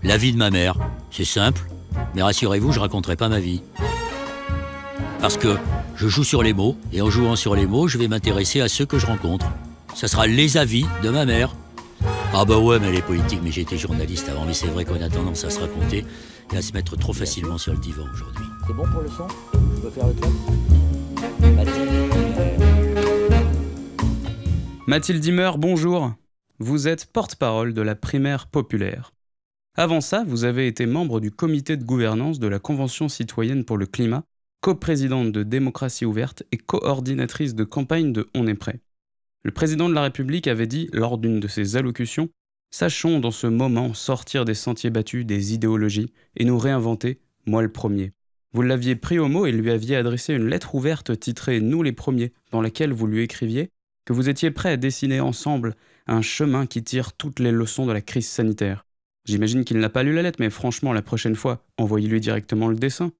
La vie de ma mère, c'est simple, mais rassurez-vous, je raconterai pas ma vie. Parce que je joue sur les mots, et en jouant sur les mots, je vais m'intéresser à ceux que je rencontre. Ça sera les avis de ma mère. Ah bah ouais, mais elle est politique, mais j'étais journaliste avant. Mais c'est vrai qu'on a tendance à se raconter et à se mettre trop facilement sur le divan aujourd'hui. C'est bon pour le son? Je peux faire le clap? Mathilde Dimmer, bonjour. Vous êtes porte-parole de la primaire populaire. Avant ça, vous avez été membre du comité de gouvernance de la Convention citoyenne pour le climat, coprésidente de Démocratie ouverte et coordinatrice de campagne de On est prêt. Le président de la République avait dit, lors d'une de ses allocutions, « Sachons dans ce moment sortir des sentiers battus, des idéologies, et nous réinventer, moi le premier ». Vous l'aviez pris au mot et lui aviez adressé une lettre ouverte titrée « Nous les premiers », dans laquelle vous lui écriviez que vous étiez prêt à dessiner ensemble un chemin qui tire toutes les leçons de la crise sanitaire. J'imagine qu'il n'a pas lu la lettre, mais franchement, la prochaine fois, envoyez-lui directement le dessin.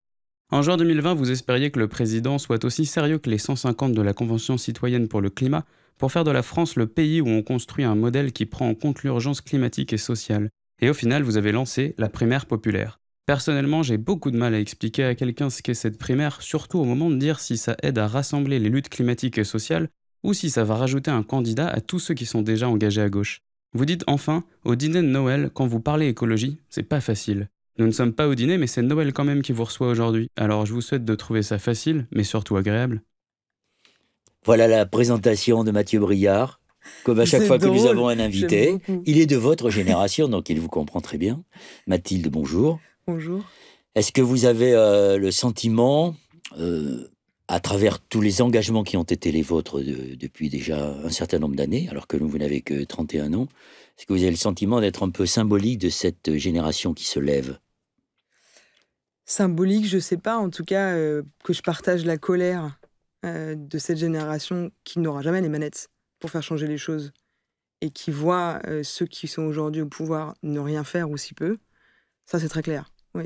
En juin 2020, vous espériez que le président soit aussi sérieux que les 150 de la Convention citoyenne pour le climat pour faire de la France le pays où on construit un modèle qui prend en compte l'urgence climatique et sociale. Et au final, vous avez lancé la primaire populaire. Personnellement, j'ai beaucoup de mal à expliquer à quelqu'un ce qu'est cette primaire, surtout au moment de dire si ça aide à rassembler les luttes climatiques et sociales ou si ça va rajouter un candidat à tous ceux qui sont déjà engagés à gauche. Vous dites enfin, au dîner de Noël, quand vous parlez écologie, c'est pas facile. Nous ne sommes pas au dîner, mais c'est Noël quand même qui vous reçoit aujourd'hui. Alors je vous souhaite de trouver ça facile, mais surtout agréable. Voilà la présentation de Mathieu Briard. Comme à chaque fois que nous avons un invité, il est de votre génération, donc il vous comprend très bien. Mathilde, bonjour. Bonjour. Est-ce que vous avez le sentiment, à travers tous les engagements qui ont été les vôtres depuis déjà un certain nombre d'années, alors que vous n'avez que 31 ans, est-ce que vous avez le sentiment d'être un peu symbolique de cette génération qui se lève? Symbolique, je sais pas, en tout cas, que je partage la colère de cette génération qui n'aura jamais les manettes pour faire changer les choses et qui voit ceux qui sont aujourd'hui au pouvoir ne rien faire ou si peu. Ça, c'est très clair, oui.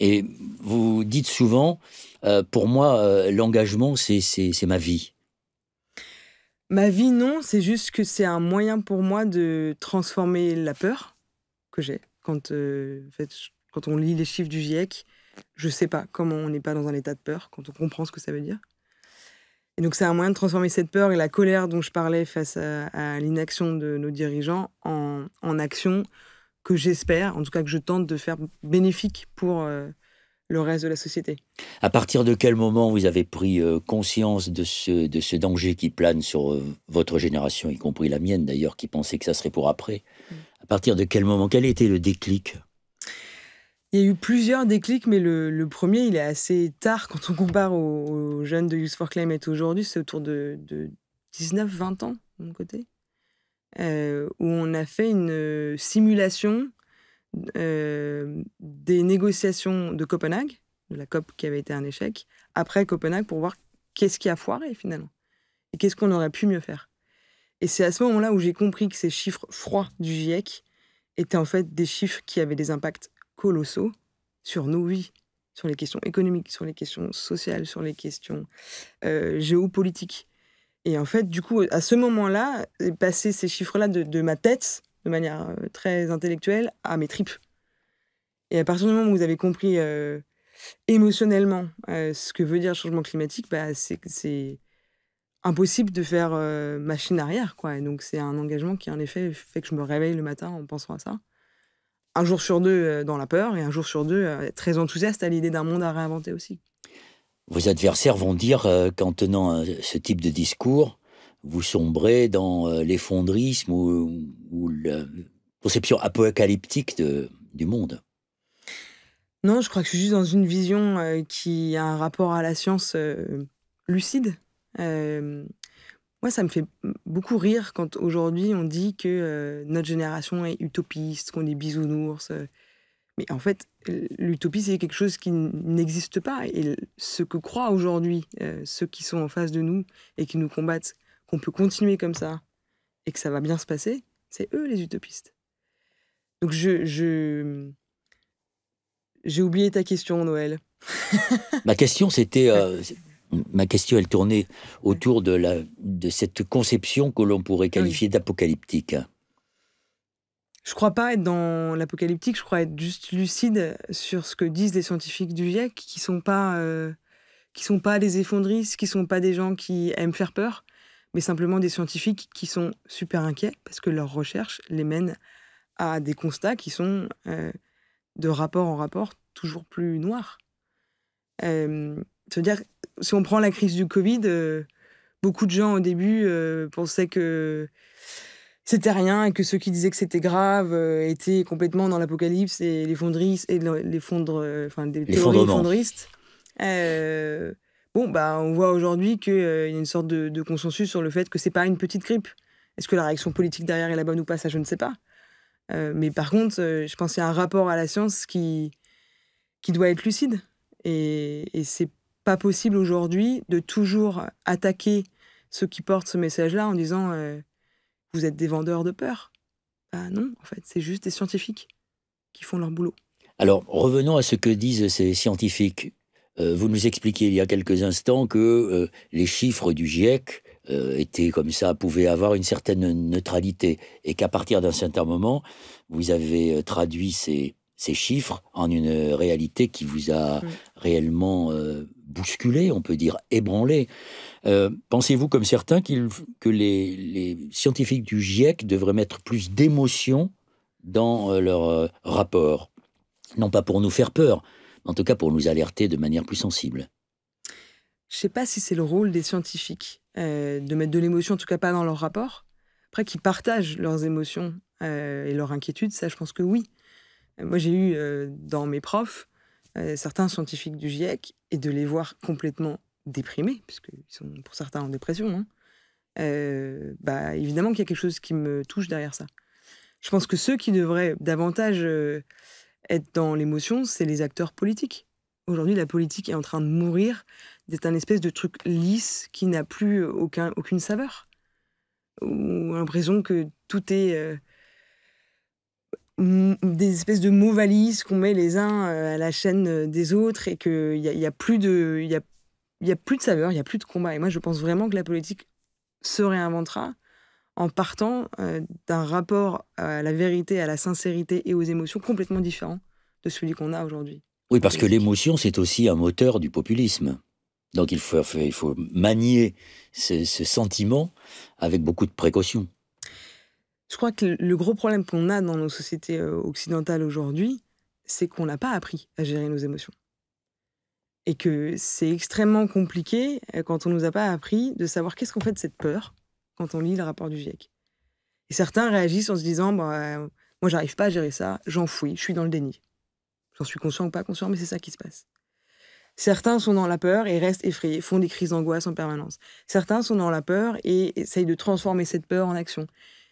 Et vous dites souvent, pour moi, l'engagement, c'est ma vie. Ma vie, non, c'est juste que c'est un moyen pour moi de transformer la peur que j'ai. Quand on lit les chiffres du GIEC, je sais pas comment on n'est pas dans un état de peur, quand on comprend ce que ça veut dire. Et donc c'est un moyen de transformer cette peur et la colère dont je parlais face à l'inaction de nos dirigeants en action que j'espère, en tout cas que je tente de faire bénéfique pour le reste de la société. À partir de quel moment vous avez pris conscience de ce danger qui plane sur votre génération, y compris la mienne d'ailleurs, qui pensait que ça serait pour après? À partir de quel moment? Quel a été le déclic? Il y a eu plusieurs déclics, mais le premier, il est assez tard quand on compare aux jeunes de Youth for Climate aujourd'hui. C'est autour de 19-20 ans, de mon côté, où on a fait une simulation des négociations de Copenhague, de la COP qui avait été un échec, après Copenhague, pour voir qu'est-ce qui a foiré finalement, et qu'est-ce qu'on aurait pu mieux faire. Et c'est à ce moment-là où j'ai compris que ces chiffres froids du GIEC étaient en fait des chiffres qui avaient des impacts colossaux sur nos vies, sur les questions économiques, sur les questions sociales, sur les questions géopolitiques. Et en fait, du coup, à ce moment-là, passer ces chiffres-là de ma tête, de manière très intellectuelle, à mes tripes. Et à partir du moment où vous avez compris émotionnellement ce que veut dire le changement climatique, c'est impossible de faire machine arrière, quoi. Et donc c'est un engagement qui, en effet, fait que je me réveille le matin en pensant à ça. Un jour sur deux dans la peur et un jour sur deux très enthousiaste à l'idée d'un monde à réinventer aussi. Vos adversaires vont dire qu'en tenant ce type de discours, vous sombrez dans l'effondrisme ou la conception apocalyptique du monde. Non, je crois que je suis juste dans une vision qui a un rapport à la science lucide. Moi, ça me fait beaucoup rire quand aujourd'hui on dit que notre génération est utopiste, qu'on est bisounours. Mais en fait, l'utopie, c'est quelque chose qui n'existe pas. Et ce que croient aujourd'hui ceux qui sont en face de nous et qui nous combattent, qu'on peut continuer comme ça et que ça va bien se passer, c'est eux les utopistes. Donc j'ai oublié ta question, Noël. Ma question, elle tournait autour de cette conception que l'on pourrait qualifier d'apocalyptique. Je crois pas être dans l'apocalyptique, je crois être juste lucide sur ce que disent les scientifiques du GIEC, qui sont pas des effondristes, qui sont pas des gens qui aiment faire peur, mais simplement des scientifiques qui sont super inquiets parce que leurs recherches les mènent à des constats qui sont de rapport en rapport toujours plus noirs. C'est-à-dire, si on prend la crise du Covid, beaucoup de gens au début pensaient que c'était rien et que ceux qui disaient que c'était grave étaient complètement dans l'apocalypse et des théories effondristes. On voit aujourd'hui qu'il y a une sorte de consensus sur le fait que c'est pas une petite grippe. Est-ce que la réaction politique derrière est la bonne ou pas, ça je ne sais pas. Mais par contre, je pense qu'il y a un rapport à la science qui doit être lucide. Et c'est pas possible aujourd'hui de toujours attaquer ceux qui portent ce message-là en disant vous êtes des vendeurs de peur. Non, en fait, c'est juste des scientifiques qui font leur boulot. Alors, revenons à ce que disent ces scientifiques. Vous nous expliquiez il y a quelques instants que les chiffres du GIEC étaient comme ça, pouvaient avoir une certaine neutralité, et qu'à partir d'un certain moment, vous avez traduit ces chiffres en une réalité qui vous a réellement bousculé, on peut dire ébranlé. Pensez-vous, comme certains, que les scientifiques du GIEC devraient mettre plus d'émotion dans leur rapport? Non pas pour nous faire peur, mais en tout cas pour nous alerter de manière plus sensible. Je ne sais pas si c'est le rôle des scientifiques de mettre de l'émotion, en tout cas pas dans leur rapport. Après, qu'ils partagent leurs émotions et leurs inquiétudes, ça je pense que oui. Moi j'ai eu dans mes profs certains scientifiques du GIEC, et de les voir complètement déprimés, puisqu'ils sont pour certains en dépression, évidemment qu'il y a quelque chose qui me touche derrière ça. Je pense que ceux qui devraient davantage être dans l'émotion, c'est les acteurs politiques. Aujourd'hui, la politique est en train de mourir, d'être un espèce de truc lisse qui n'a plus aucune saveur. Ou l'impression que tout est des espèces de mots valises qu'on met les uns à la chaîne des autres, et qu'il y a plus de saveur, il n'y a plus de combat. Et moi, je pense vraiment que la politique se réinventera en partant d'un rapport à la vérité, à la sincérité et aux émotions complètement différent de celui qu'on a aujourd'hui. Oui, parce que l'émotion, c'est aussi un moteur du populisme. Donc il faut manier ce sentiment avec beaucoup de précaution. Je crois que le gros problème qu'on a dans nos sociétés occidentales aujourd'hui, c'est qu'on n'a pas appris à gérer nos émotions. Et que c'est extrêmement compliqué quand on ne nous a pas appris de savoir qu'est-ce qu'on fait de cette peur quand on lit le rapport du GIEC. Et certains réagissent en se disant moi, j'arrive pas à gérer ça, j'enfouis, je suis dans le déni. J'en suis conscient ou pas conscient, mais c'est ça qui se passe. Certains sont dans la peur et restent effrayés, font des crises d'angoisse en permanence. Certains sont dans la peur et essayent de transformer cette peur en action.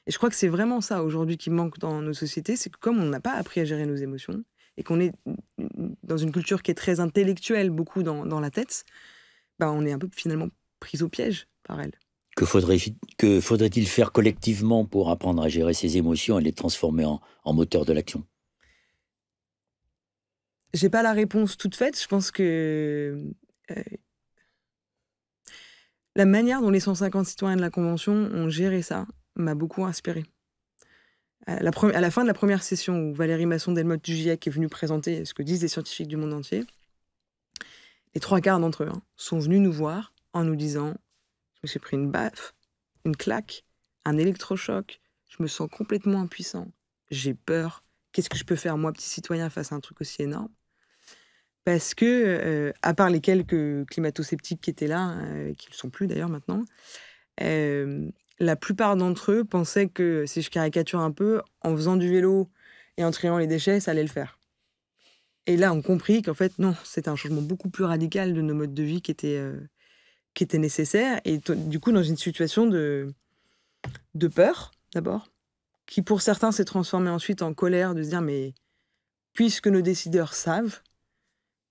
Et je crois que c'est vraiment ça aujourd'hui qui manque dans nos sociétés, c'est que comme on n'a pas appris à gérer nos émotions, et qu'on est dans une culture qui est très intellectuelle, beaucoup dans la tête, on est un peu finalement pris au piège par elle. Que faudrait-il faire collectivement pour apprendre à gérer ses émotions et les transformer en moteur de l'action? J'ai pas la réponse toute faite. Je pense que la manière dont les 150 citoyens de la Convention ont géré ça m'a beaucoup inspirée. À la fin de la première session où Valérie Masson-Delmotte du GIEC est venue présenter ce que disent les scientifiques du monde entier, les 3/4 d'entre eux sont venus nous voir en nous disant « Je me suis pris une baffe, une claque, un électrochoc, je me sens complètement impuissant, j'ai peur, qu'est-ce que je peux faire moi, petit citoyen, face à un truc aussi énorme ?» Parce que, à part les quelques climato-sceptiques qui étaient là, qui ne le sont plus d'ailleurs maintenant, la plupart d'entre eux pensaient que, si je caricature un peu, en faisant du vélo et en triant les déchets, ça allait le faire. Et là, on comprit qu'en fait, non, c'était un changement beaucoup plus radical de nos modes de vie qui était nécessaire. Et du coup, dans une situation de peur, d'abord, qui pour certains s'est transformée ensuite en colère, de se dire, mais puisque nos décideurs savent,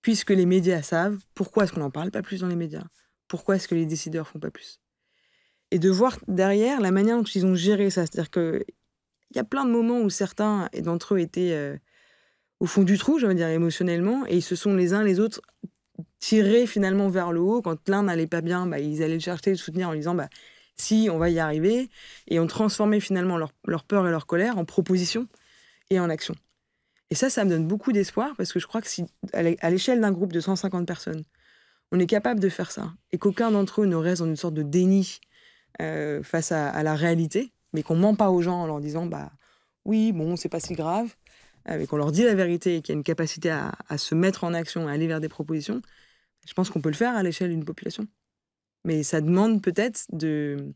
puisque les médias savent, pourquoi est-ce qu'on n'en parle pas plus dans les médias? Pourquoi est-ce que les décideurs font pas plus? Et de voir derrière la manière dont ils ont géré ça. C'est-à-dire qu'il y a plein de moments où certains d'entre eux étaient au fond du trou, je veux dire, émotionnellement, et ils se sont les uns les autres tirés finalement vers le haut. Quand l'un n'allait pas bien, ils allaient le chercher, le soutenir en lui disant si, on va y arriver. Et ont transformé finalement leur peur et leur colère en propositions. et en action. Et ça me donne beaucoup d'espoir parce que je crois que si, à l'échelle d'un groupe de 150 personnes, on est capable de faire ça et qu'aucun d'entre eux ne reste dans une sorte de déni face à la réalité, mais qu'on ment pas aux gens en leur disant bah oui, bon, c'est pas si grave, mais qu'on leur dit la vérité et qu'il y a une capacité à se mettre en action, à aller vers des propositions, je pense qu'on peut le faire à l'échelle d'une population. Mais ça demande peut-être de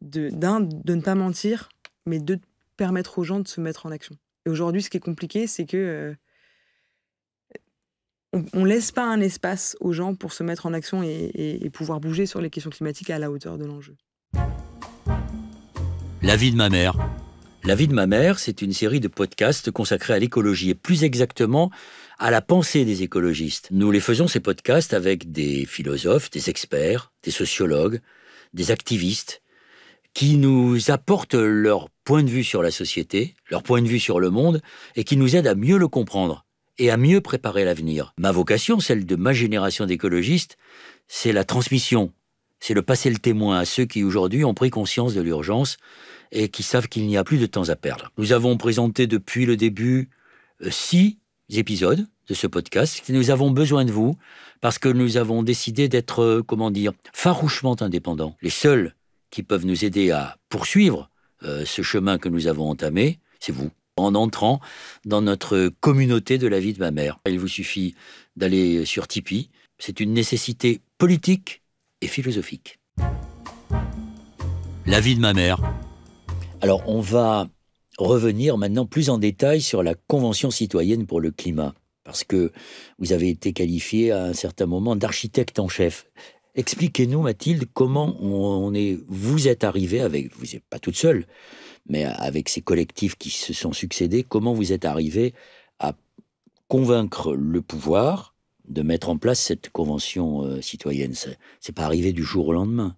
ne pas mentir, mais de permettre aux gens de se mettre en action. Et aujourd'hui, ce qui est compliqué, c'est que on laisse pas un espace aux gens pour se mettre en action et pouvoir bouger sur les questions climatiques à la hauteur de l'enjeu. La vie de ma mère. La vie de ma mère, c'est une série de podcasts consacrés à l'écologie et plus exactement à la pensée des écologistes. Nous les faisons, ces podcasts, avec des philosophes, des experts, des sociologues, des activistes qui nous apportent leur point de vue sur la société, leur point de vue sur le monde et qui nous aident à mieux le comprendre et à mieux préparer l'avenir. Ma vocation, celle de ma génération d'écologistes, c'est la transmission. C'est le passer le témoin à ceux qui aujourd'hui ont pris conscience de l'urgence et qui savent qu'il n'y a plus de temps à perdre. Nous avons présenté depuis le début 6 épisodes de ce podcast. Nous avons besoin de vous parce que nous avons décidé d'être, farouchement indépendants. Les seuls qui peuvent nous aider à poursuivre ce chemin que nous avons entamé, c'est vous. En entrant dans notre communauté de la vie de ma mère. Il vous suffit d'aller sur Tipeee. C'est une nécessité politique et philosophique. La vie de ma mère. Alors, on va revenir maintenant plus en détail sur la Convention citoyenne pour le climat, parce que vous avez été qualifié à un certain moment d'architecte en chef. Expliquez-nous, Mathilde, comment vous êtes arrivée avec, vous n'êtes pas toute seule, mais avec ces collectifs qui se sont succédés, comment vous êtes arrivée à convaincre le pouvoir de mettre en place cette convention citoyenne. C'est pas arrivé du jour au lendemain.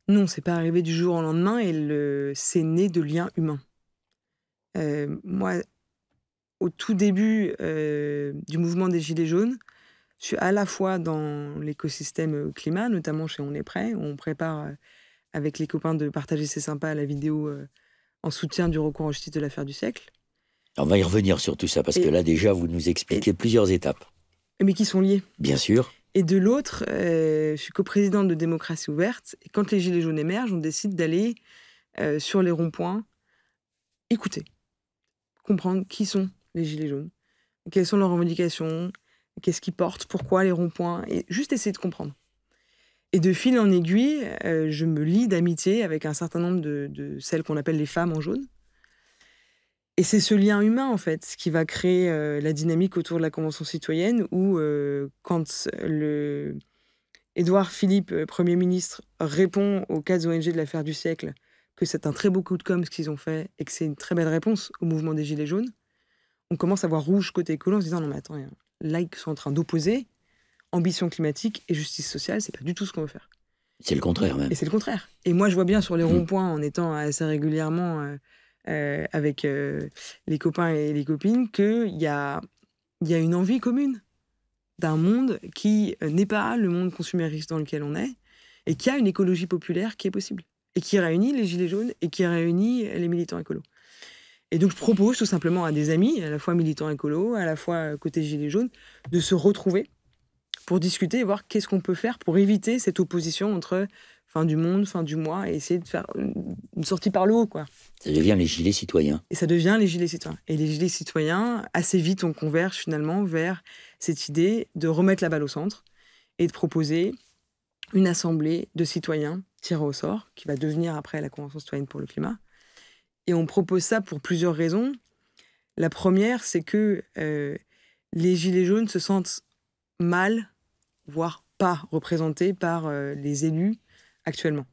Non, c'est pas arrivé du jour au lendemain et c'est né de liens humains. Moi, au tout début du mouvement des Gilets jaunes, je suis à la fois dans l'écosystème climat, notamment chez On est prêt, où on prépare avec les copains de partager C'est sympa la vidéo en soutien du recours en justice de l'affaire du siècle. On va y revenir sur tout ça, parce que là déjà vous nous expliquez plusieurs étapes. Mais qui sont liés. Bien sûr. Et de l'autre, je suis coprésidente de Démocratie ouverte. Et quand les Gilets jaunes émergent, on décide d'aller sur les ronds-points, écouter, comprendre qui sont les Gilets jaunes, quelles sont leurs revendications, qu'est-ce qu'ils portent, pourquoi les ronds-points, et juste essayer de comprendre. Et de fil en aiguille, je me lie d'amitié avec un certain nombre de celles qu'on appelle les femmes en jaune. Et c'est ce lien humain, en fait, qui va créer la dynamique autour de la Convention citoyenne où, quand Édouard Philippe, Premier ministre, répond aux 4 ONG de l'affaire du siècle que c'est un très beau coup de com' ce qu'ils ont fait et que c'est une très belle réponse au mouvement des Gilets jaunes, on commence à voir rouge côté écolo en se disant « Non, mais attends, là, ils sont en train d'opposer ambition climatique et justice sociale, c'est pas du tout ce qu'on veut faire. » C'est le contraire, même. Et c'est le contraire. Et moi, je vois bien sur les ronds-points, en étant assez régulièrement avec les copains et les copines, qu'il y a une envie commune d'un monde qui n'est pas le monde consumériste dans lequel on est, et qui a une écologie populaire qui est possible, et qui réunit les Gilets jaunes, et qui réunit les militants écolos. Et donc, je propose tout simplement à des amis, à la fois militants écolos, à la fois côté Gilets jaunes, de se retrouver pour discuter et voir qu'est-ce qu'on peut faire pour éviter cette opposition entre fin du monde, fin du mois, et essayer de faire une sortie par le haut, quoi. Ça devient les gilets citoyens. Et ça devient les gilets citoyens. Et les gilets citoyens, assez vite, on converge finalement vers cette idée de remettre la balle au centre et de proposer une assemblée de citoyens tirés au sort, qui va devenir après la Convention citoyenne pour le climat. Et on propose ça pour plusieurs raisons. La première, c'est que les gilets jaunes se sentent mal, voire pas représentés par les élus actuellement.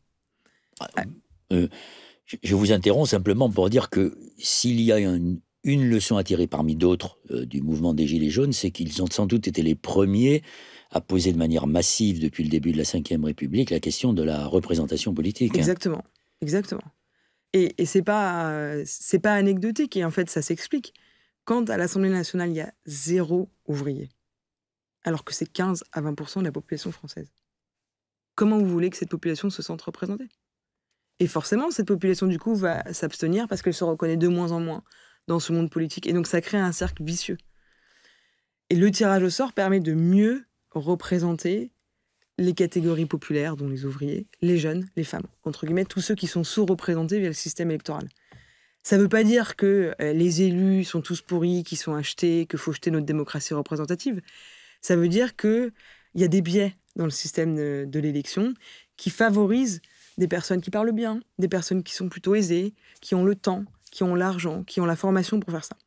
Je vous interromps simplement pour dire que s'il y a une leçon à tirer parmi d'autres du mouvement des Gilets jaunes, c'est qu'ils ont sans doute été les premiers à poser de manière massive depuis le début de la Ve République la question de la représentation politique. Exactement, exactement. Et c'est pas anecdotique, et en fait ça s'explique. Quand à l'Assemblée nationale il y a 0 ouvrier, alors que c'est 15 à 20% de la population française, comment vous voulez que cette population se sente représentée ? Et forcément, cette population, du coup, va s'abstenir parce qu'elle se reconnaît de moins en moins dans ce monde politique. Et donc, ça crée un cercle vicieux. Et le tirage au sort permet de mieux représenter les catégories populaires, dont les ouvriers, les jeunes, les femmes, entre guillemets, tous ceux qui sont sous-représentés via le système électoral. Ça ne veut pas dire que les élus sont tous pourris, qu'ils sont achetés, qu'il faut jeter notre démocratie représentative. Ça veut dire qu'il y a des biais dans le système de l'élection qui favorisent des personnes qui parlent bien, des personnes qui sont plutôt aisées, qui ont le temps, qui ont l'argent, qui ont la formation pour faire ça.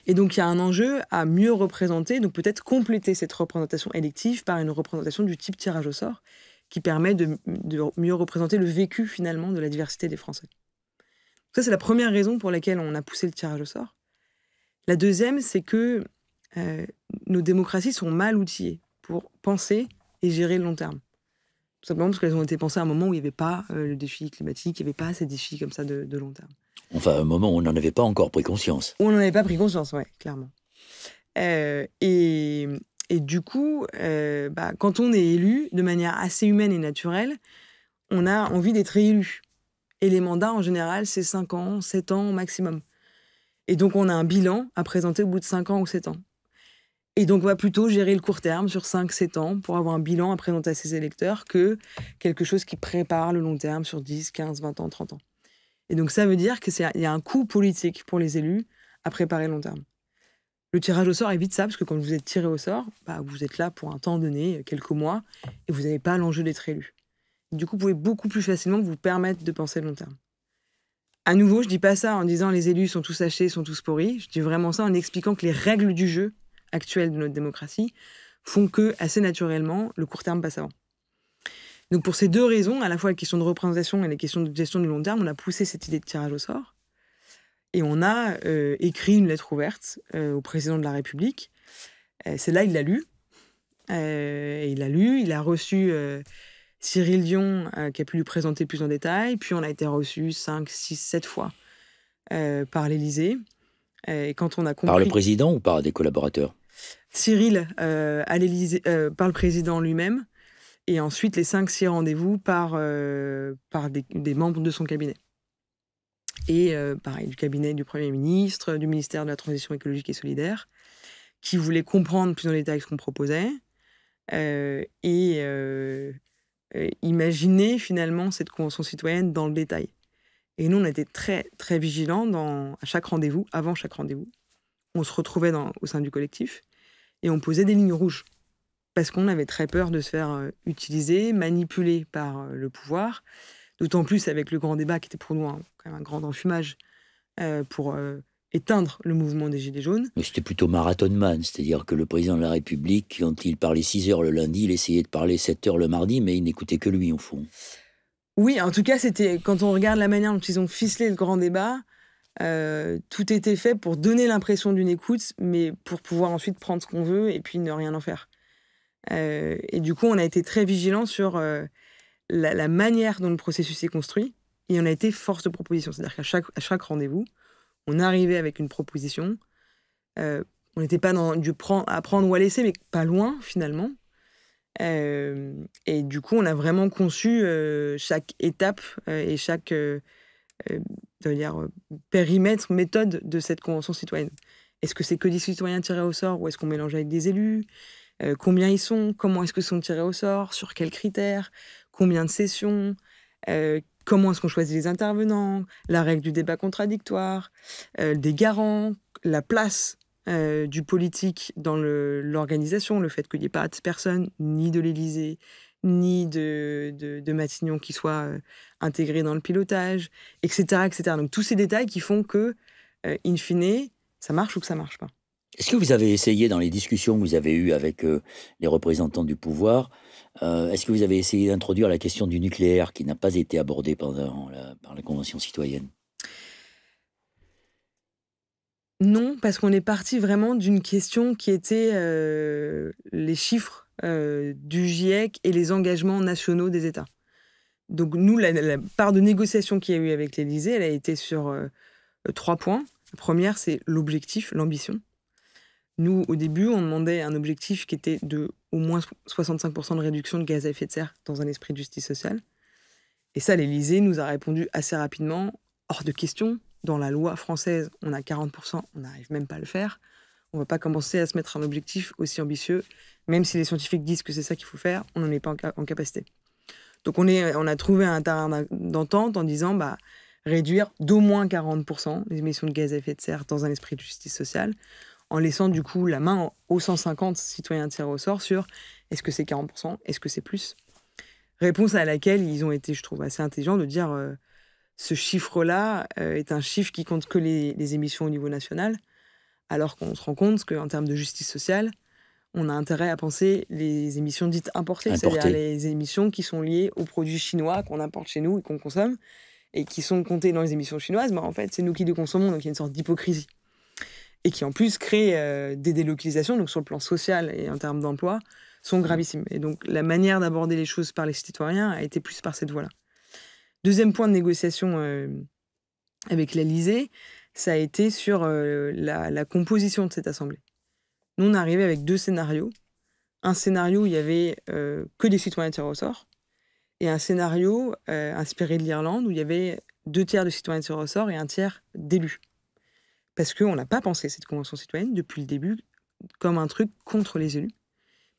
Et donc, il y a un enjeu à mieux représenter, donc peut-être compléter cette représentation élective par une représentation du type tirage au sort qui permet de mieux représenter le vécu, finalement, de la diversité des Français. Ça, c'est la première raison pour laquelle on a poussé le tirage au sort. La deuxième, c'est que nos démocraties sont mal outillées pour penser et gérer le long terme. Tout simplement parce qu'elles ont été pensées à un moment où il n'y avait pas le défi climatique, il n'y avait pas ces défis comme ça de long terme. Enfin, à un moment où on n'en avait pas encore pris conscience. Où on n'en avait pas pris conscience, oui, clairement. Et du coup, quand on est élu, de manière assez humaine et naturelle, on a envie d'être réélu. Et les mandats, en général, c'est 5 ans, 7 ans maximum. Et donc, on a un bilan à présenter au bout de 5 ans ou 7 ans. Et donc, on va plutôt gérer le court terme sur 5-7 ans pour avoir un bilan à présenter à ses électeurs que quelque chose qui prépare le long terme sur 10, 15, 20 ans, 30 ans. Et donc, ça veut dire qu'il y a un coût politique pour les élus à préparer le long terme. Le tirage au sort évite ça, parce que quand vous êtes tiré au sort, vous êtes là pour un temps donné, quelques mois, et vous n'avez pas l'enjeu d'être élu. Du coup, vous pouvez beaucoup plus facilement vous permettre de penser le long terme. À nouveau, je ne dis pas ça en disant les élus sont tous achetés, sont tous pourris. Je dis vraiment ça en expliquant que les règles du jeu actuelles de notre démocratie font que, assez naturellement, le court terme passe avant. Donc pour ces deux raisons, à la fois la question de représentation et les questions de gestion du long terme, on a poussé cette idée de tirage au sort. Et on a écrit une lettre ouverte au président de la République. Celle-là, il l'a lue. Il a reçu Cyril Dion, qui a pu lui présenter plus en détail. Puis on a été reçu 5, 6, 7 fois par l'Élysée. Et quand on a compris... Par le président ou par des collaborateurs? Cyril à l'Élysée, par le président lui-même. Et ensuite, les 5-6 rendez-vous par des membres de son cabinet. Et pareil, du cabinet du Premier ministre, du ministère de la Transition écologique et solidaire, qui voulaient comprendre plus en détail ce qu'on proposait imaginer finalement cette convention citoyenne dans le détail. Et nous, on était très, très vigilants à chaque rendez-vous, avant chaque rendez-vous. On se retrouvait au sein du collectif et on posait des lignes rouges. Parce qu'on avait très peur de se faire utiliser, manipuler par le pouvoir, d'autant plus avec le grand débat qui était pour nous quand même un grand enfumage pour éteindre le mouvement des Gilets jaunes. Mais c'était plutôt marathonman, c'est-à-dire que le président de la République, quand il parlait 6 heures le lundi, il essayait de parler 7 heures le mardi, mais il n'écoutait que lui, au fond. Oui, en tout cas, quand on regarde la manière dont ils ont ficelé le grand débat, tout était fait pour donner l'impression d'une écoute, mais pour pouvoir ensuite prendre ce qu'on veut et puis ne rien en faire. Et du coup, on a été très vigilants sur la manière dont le processus est construit, et on a été force de proposition. C'est-à-dire qu'à chaque rendez-vous, on arrivait avec une proposition. On n'était pas dans du à prendre ou à laisser, mais pas loin, finalement. Et du coup, on a vraiment conçu chaque étape et chaque périmètre, méthode de cette convention citoyenne. Est-ce que c'est que des citoyens tirés au sort ou est-ce qu'on mélange avec des élus? Combien ils sont? Comment est-ce qu'ils sont tirés au sort? Sur quels critères? Combien de sessions? Comment est-ce qu'on choisit les intervenants? La règle du débat contradictoire, des garants, la place du politique dans l'organisation, le fait qu'il n'y ait pas de personne, ni de l'Élysée, ni de Matignon qui soit intégré dans le pilotage, etc., etc. Donc tous ces détails qui font que, in fine, ça marche ou que ça ne marche pas. Est-ce que vous avez essayé, dans les discussions que vous avez eues avec les représentants du pouvoir, est-ce que vous avez essayé d'introduire la question du nucléaire qui n'a pas été abordée par la Convention citoyenne? Non, parce qu'on est parti vraiment d'une question qui était les chiffres du GIEC et les engagements nationaux des États. Donc nous, la part de négociation qu'il y a eu avec l'Élysée, elle a été sur 3 points. La première, c'est l'objectif, l'ambition. Nous, au début, on demandait un objectif qui était de au moins 65% de réduction de gaz à effet de serre dans un esprit de justice sociale. Et ça, l'Élysée nous a répondu assez rapidement, hors de question, dans la loi française, on a 40%, on n'arrive même pas à le faire. On ne va pas commencer à se mettre un objectif aussi ambitieux, même si les scientifiques disent que c'est ça qu'il faut faire, on n'en est pas en capacité. Donc on a trouvé un terrain d'entente en disant réduire d'au moins 40% les émissions de gaz à effet de serre dans un esprit de justice sociale, en laissant du coup la main aux 150 citoyens tirés au sort sur est-ce que c'est 40%, est-ce que c'est plus ? Réponse à laquelle ils ont été, je trouve, assez intelligents de dire ce chiffre-là est un chiffre qui compte que les émissions au niveau national, alors qu'on se rend compte qu'en termes de justice sociale, on a intérêt à penser les émissions dites importées, c'est-à-dire les émissions qui sont liées aux produits chinois qu'on importe chez nous et qu'on consomme, et qui sont comptées dans les émissions chinoises, en fait, c'est nous qui les consommons, donc il y a une sorte d'hypocrisie. Et qui, en plus, crée des délocalisations, donc sur le plan social et en termes d'emploi, sont gravissimes. Et donc, la manière d'aborder les choses par les citoyens a été plus par cette voie-là. Deuxième point de négociation avec l'Élysée, ça a été sur la composition de cette Assemblée. Nous, on est arrivé avec 2 scénarios. Un scénario où il y avait que des citoyens tirés au sort, et un scénario inspiré de l'Irlande où il y avait 2 tiers de citoyens tirés au sort et 1 tiers d'élus. Parce qu'on n'a pas pensé cette convention citoyenne depuis le début comme un truc contre les élus,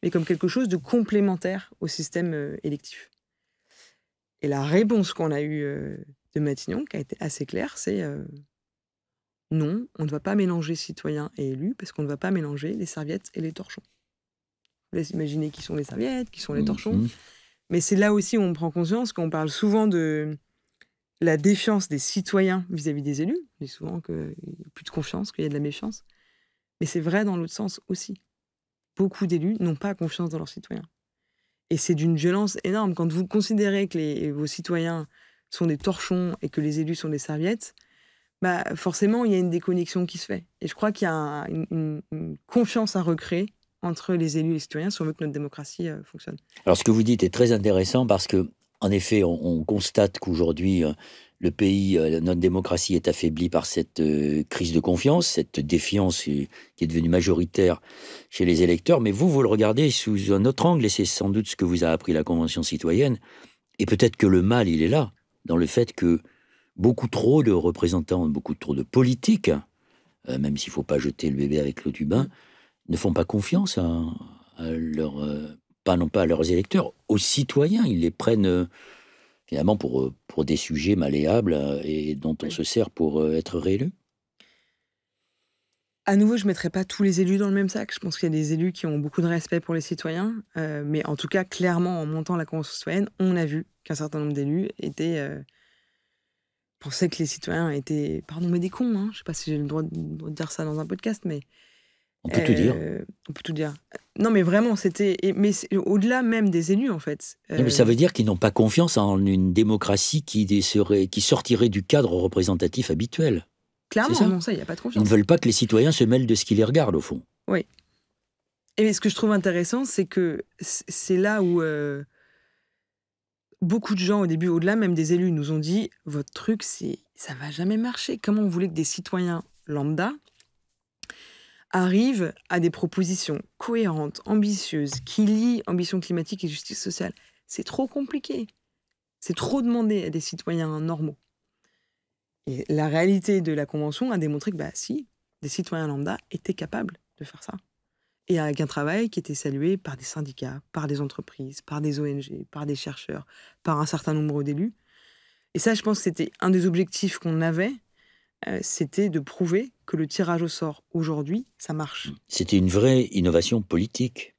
mais comme quelque chose de complémentaire au système électif. Et la réponse qu'on a eue de Matignon, qui a été assez claire, c'est non, on ne va pas mélanger citoyens et élus, parce qu'on ne va pas mélanger les serviettes et les torchons. Je vous laisse imaginer qui sont les serviettes, qui sont les torchons. Mais c'est là aussi où on prend conscience qu'on parle souvent de la défiance des citoyens vis-à-vis des élus. On dit souvent qu'il n'y a plus de confiance, qu'il y a de la méfiance. Mais c'est vrai dans l'autre sens aussi. Beaucoup d'élus n'ont pas confiance dans leurs citoyens. Et c'est d'une violence énorme. Quand vous considérez que vos citoyens sont des torchons et que les élus sont des serviettes, forcément, il y a une déconnexion qui se fait. Et je crois qu'il y a une confiance à recréer entre les élus et les citoyens si on veut que notre démocratie fonctionne. Alors, ce que vous dites est très intéressant parce que, en effet, on constate qu'aujourd'hui, le pays, notre démocratie est affaiblie par cette crise de confiance, cette défiance qui est devenue majoritaire chez les électeurs. Mais vous le regardez sous un autre angle, et c'est sans doute ce que vous a appris la Convention citoyenne. Et peut-être que le mal, il est là, dans le fait que beaucoup trop de représentants, beaucoup trop de politiques, même s'il ne faut pas jeter le bébé avec l'eau du bain, ne font pas confiance à non pas à leurs électeurs, aux citoyens. Ils les prennent finalement pour des sujets malléables et dont on se sert pour être réélu. À nouveau, je ne mettrai pas tous les élus dans le même sac. Je pense qu'il y a des élus qui ont beaucoup de respect pour les citoyens. Mais en tout cas, clairement, en montant la Convention citoyenne, on a vu qu'un certain nombre d'élus pensaient que les citoyens étaient, pardon, mais des cons. Je ne sais pas si j'ai le droit de dire ça dans un podcast, mais... On peut tout dire. On peut tout dire. Non, mais vraiment, mais au-delà même des élus, en fait. Non, mais ça veut dire qu'ils n'ont pas confiance en une démocratie qui sortirait du cadre représentatif habituel. Clairement, ça non, ça, il n'y a pas de confiance. Ils ne veulent pas que les citoyens se mêlent de ce qui les regarde, au fond. Oui. Et ce que je trouve intéressant, c'est que c'est là où beaucoup de gens, au début, au-delà même des élus, nous ont dit « Votre truc, ça ne va jamais marcher. Comment vous voulez que des citoyens lambda arrivent à des propositions cohérentes, ambitieuses, qui lient ambition climatique et justice sociale? C'est trop compliqué. C'est trop demandé à des citoyens normaux. » Et la réalité de la Convention a démontré que, si, des citoyens lambda étaient capables de faire ça. Et avec un travail qui était salué par des syndicats, par des entreprises, par des ONG, par des chercheurs, par un certain nombre d'élus. Et ça, je pense que c'était un des objectifs qu'on avait, c'était de prouver que le tirage au sort, aujourd'hui, ça marche. C'était une vraie innovation politique.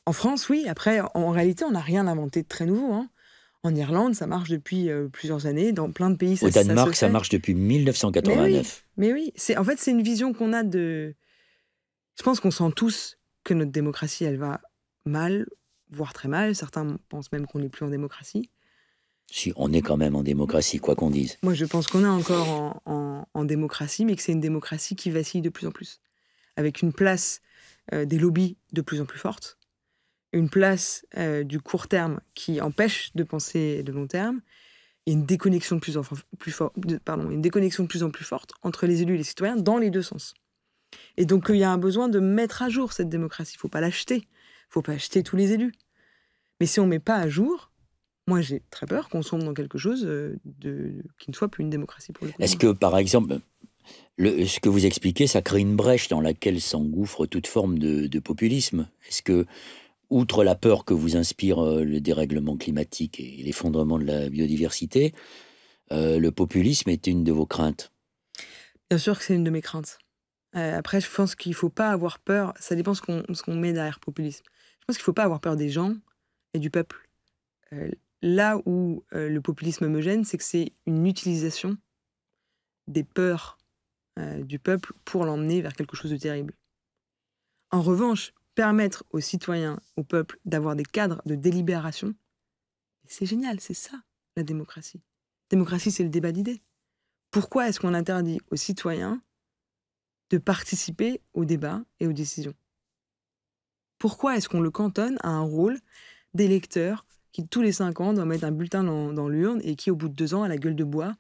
En France, oui. Après, en réalité, on n'a rien inventé de très nouveau. En Irlande, ça marche depuis plusieurs années. Dans plein de pays, Au Danemark, ça marche depuis 1989. Mais oui. En fait, c'est une vision qu'on a de... Je pense qu'on sent tous que notre démocratie, elle va mal, voire très mal. Certains pensent même qu'on n'est plus en démocratie. Si, on est quand même en démocratie, quoi qu'on dise. Moi, je pense qu'on est encore en démocratie, mais que c'est une démocratie qui vacille de plus en plus. Avec une place des lobbies de plus en plus forte, une place du court terme qui empêche de penser de long terme, et une déconnexion de plus en plus forte entre les élus et les citoyens dans les deux sens. Et donc, il y a un besoin de mettre à jour cette démocratie. Il ne faut pas l'acheter. Il ne faut pas acheter tous les élus. Mais si on ne met pas à jour, Moi, j'ai très peur qu'on sombre dans quelque chose qui ne soit plus une démocratie pour le coup. Est-ce que, par exemple, ce que vous expliquez, ça crée une brèche dans laquelle s'engouffre toute forme de populisme? Est-ce que, outre la peur que vous inspire le dérèglement climatique et l'effondrement de la biodiversité, le populisme est une de vos craintes? Bien sûr que c'est une de mes craintes. Après, je pense qu'il ne faut pas avoir peur. Ça dépend ce qu'on met derrière populisme. Je pense qu'il ne faut pas avoir peur des gens et du peuple. Là où le populisme me gêne, c'est que c'est une utilisation des peurs du peuple pour l'emmener vers quelque chose de terrible. En revanche, permettre aux citoyens, au peuple, d'avoir des cadres de délibération, c'est génial, c'est ça, la démocratie. La démocratie, c'est le débat d'idées. Pourquoi est-ce qu'on interdit aux citoyens de participer au débat et aux décisions? Pourquoi est-ce qu'on le cantonne à un rôle d'électeur qui, tous les 5 ans, doit mettre un bulletin dans l'urne et qui, au bout de 2 ans, a la gueule de bois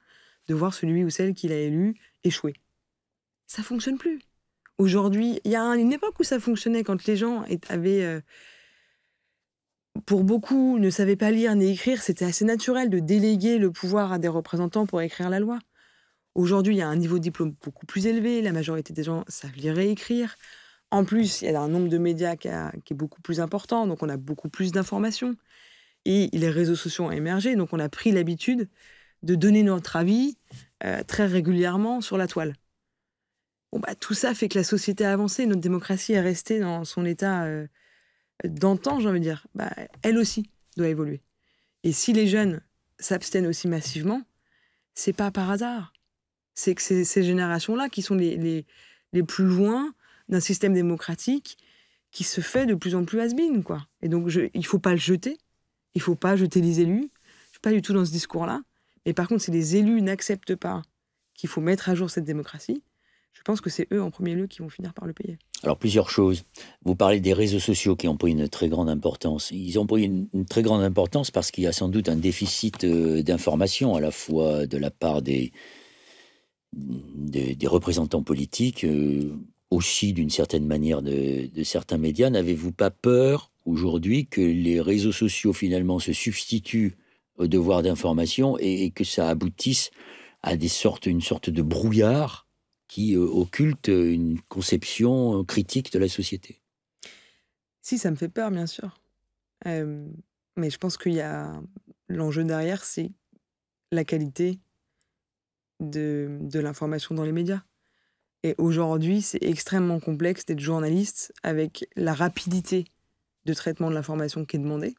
de voir celui ou celle qu'il a élu échouer? Ça ne fonctionne plus. Aujourd'hui, il y a une époque où ça fonctionnait, quand les gens avaient... pour beaucoup, ne savaient pas lire ni écrire, c'était assez naturel de déléguer le pouvoir à des représentants pour écrire la loi. Aujourd'hui, il y a un niveau de diplôme beaucoup plus élevé, la majorité des gens savent lire et écrire. En plus, il y a un nombre de médias qui est beaucoup plus important, donc on a beaucoup plus d'informations. Et les réseaux sociaux ont émergé, donc on a pris l'habitude de donner notre avis très régulièrement sur la toile. Bon, tout ça fait que la société a avancé, notre démocratie est restée dans son état d'antan, j'ai envie de dire. Elle aussi doit évoluer. Et si les jeunes s'abstiennent aussi massivement, c'est pas par hasard. C'est que c'est ces générations-là qui sont les plus loin d'un système démocratique qui se fait de plus en plus has-been, quoi. Et donc, il ne faut pas le jeter. Il ne faut pas jeter les élus. Je ne suis pas du tout dans ce discours-là. Mais par contre, si les élus n'acceptent pas qu'il faut mettre à jour cette démocratie, je pense que c'est eux, en premier lieu, qui vont finir par le payer. Alors, plusieurs choses. Vous parlez des réseaux sociaux qui ont pris une très grande importance. Ils ont pris une très grande importance parce qu'il y a sans doute un déficit d'information, à la fois de la part des représentants politiques, aussi d'une certaine manière de certains médias. N'avez-vous pas peur aujourd'hui que les réseaux sociaux finalement se substituent au devoir d'information et que ça aboutisse à une sorte de brouillard qui occulte une conception critique de la société? Si, ça me fait peur, bien sûr. Mais je pense qu'il y a... L'enjeu derrière, c'est la qualité de l'information dans les médias. Et aujourd'hui, c'est extrêmement complexe d'être journaliste avec la rapidité de traitement de l'information qui est demandée.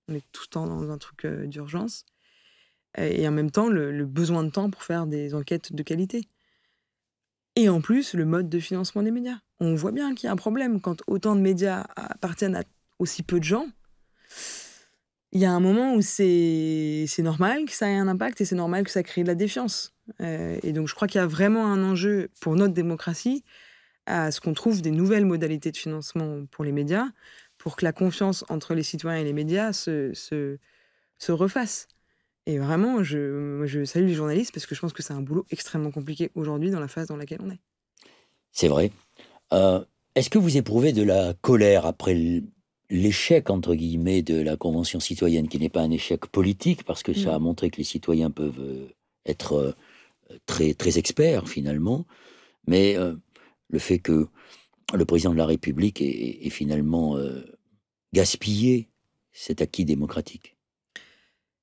On est tout le temps dans un truc d'urgence. Et en même temps, le besoin de temps pour faire des enquêtes de qualité. Et en plus, le mode de financement des médias. On voit bien qu'il y a un problème quand autant de médias appartiennent à aussi peu de gens. Il y a un moment où c'est normal que ça ait un impact et c'est normal que ça crée de la défiance. Et donc, je crois qu'il y a vraiment un enjeu pour notre démocratie à ce qu'on trouve des nouvelles modalités de financement pour les médias pour que la confiance entre les citoyens et les médias se refasse. Et vraiment, je salue les journalistes parce que je pense que c'est un boulot extrêmement compliqué aujourd'hui dans la phase dans laquelle on est. C'est vrai. Est-ce que vous éprouvez de la colère après l'échec, entre guillemets, de la Convention citoyenne, qui n'est pas un échec politique, parce que ça a montré que les citoyens peuvent être très, très experts, finalement, mais le fait que le président de la République ait finalement gaspillé cet acquis démocratique?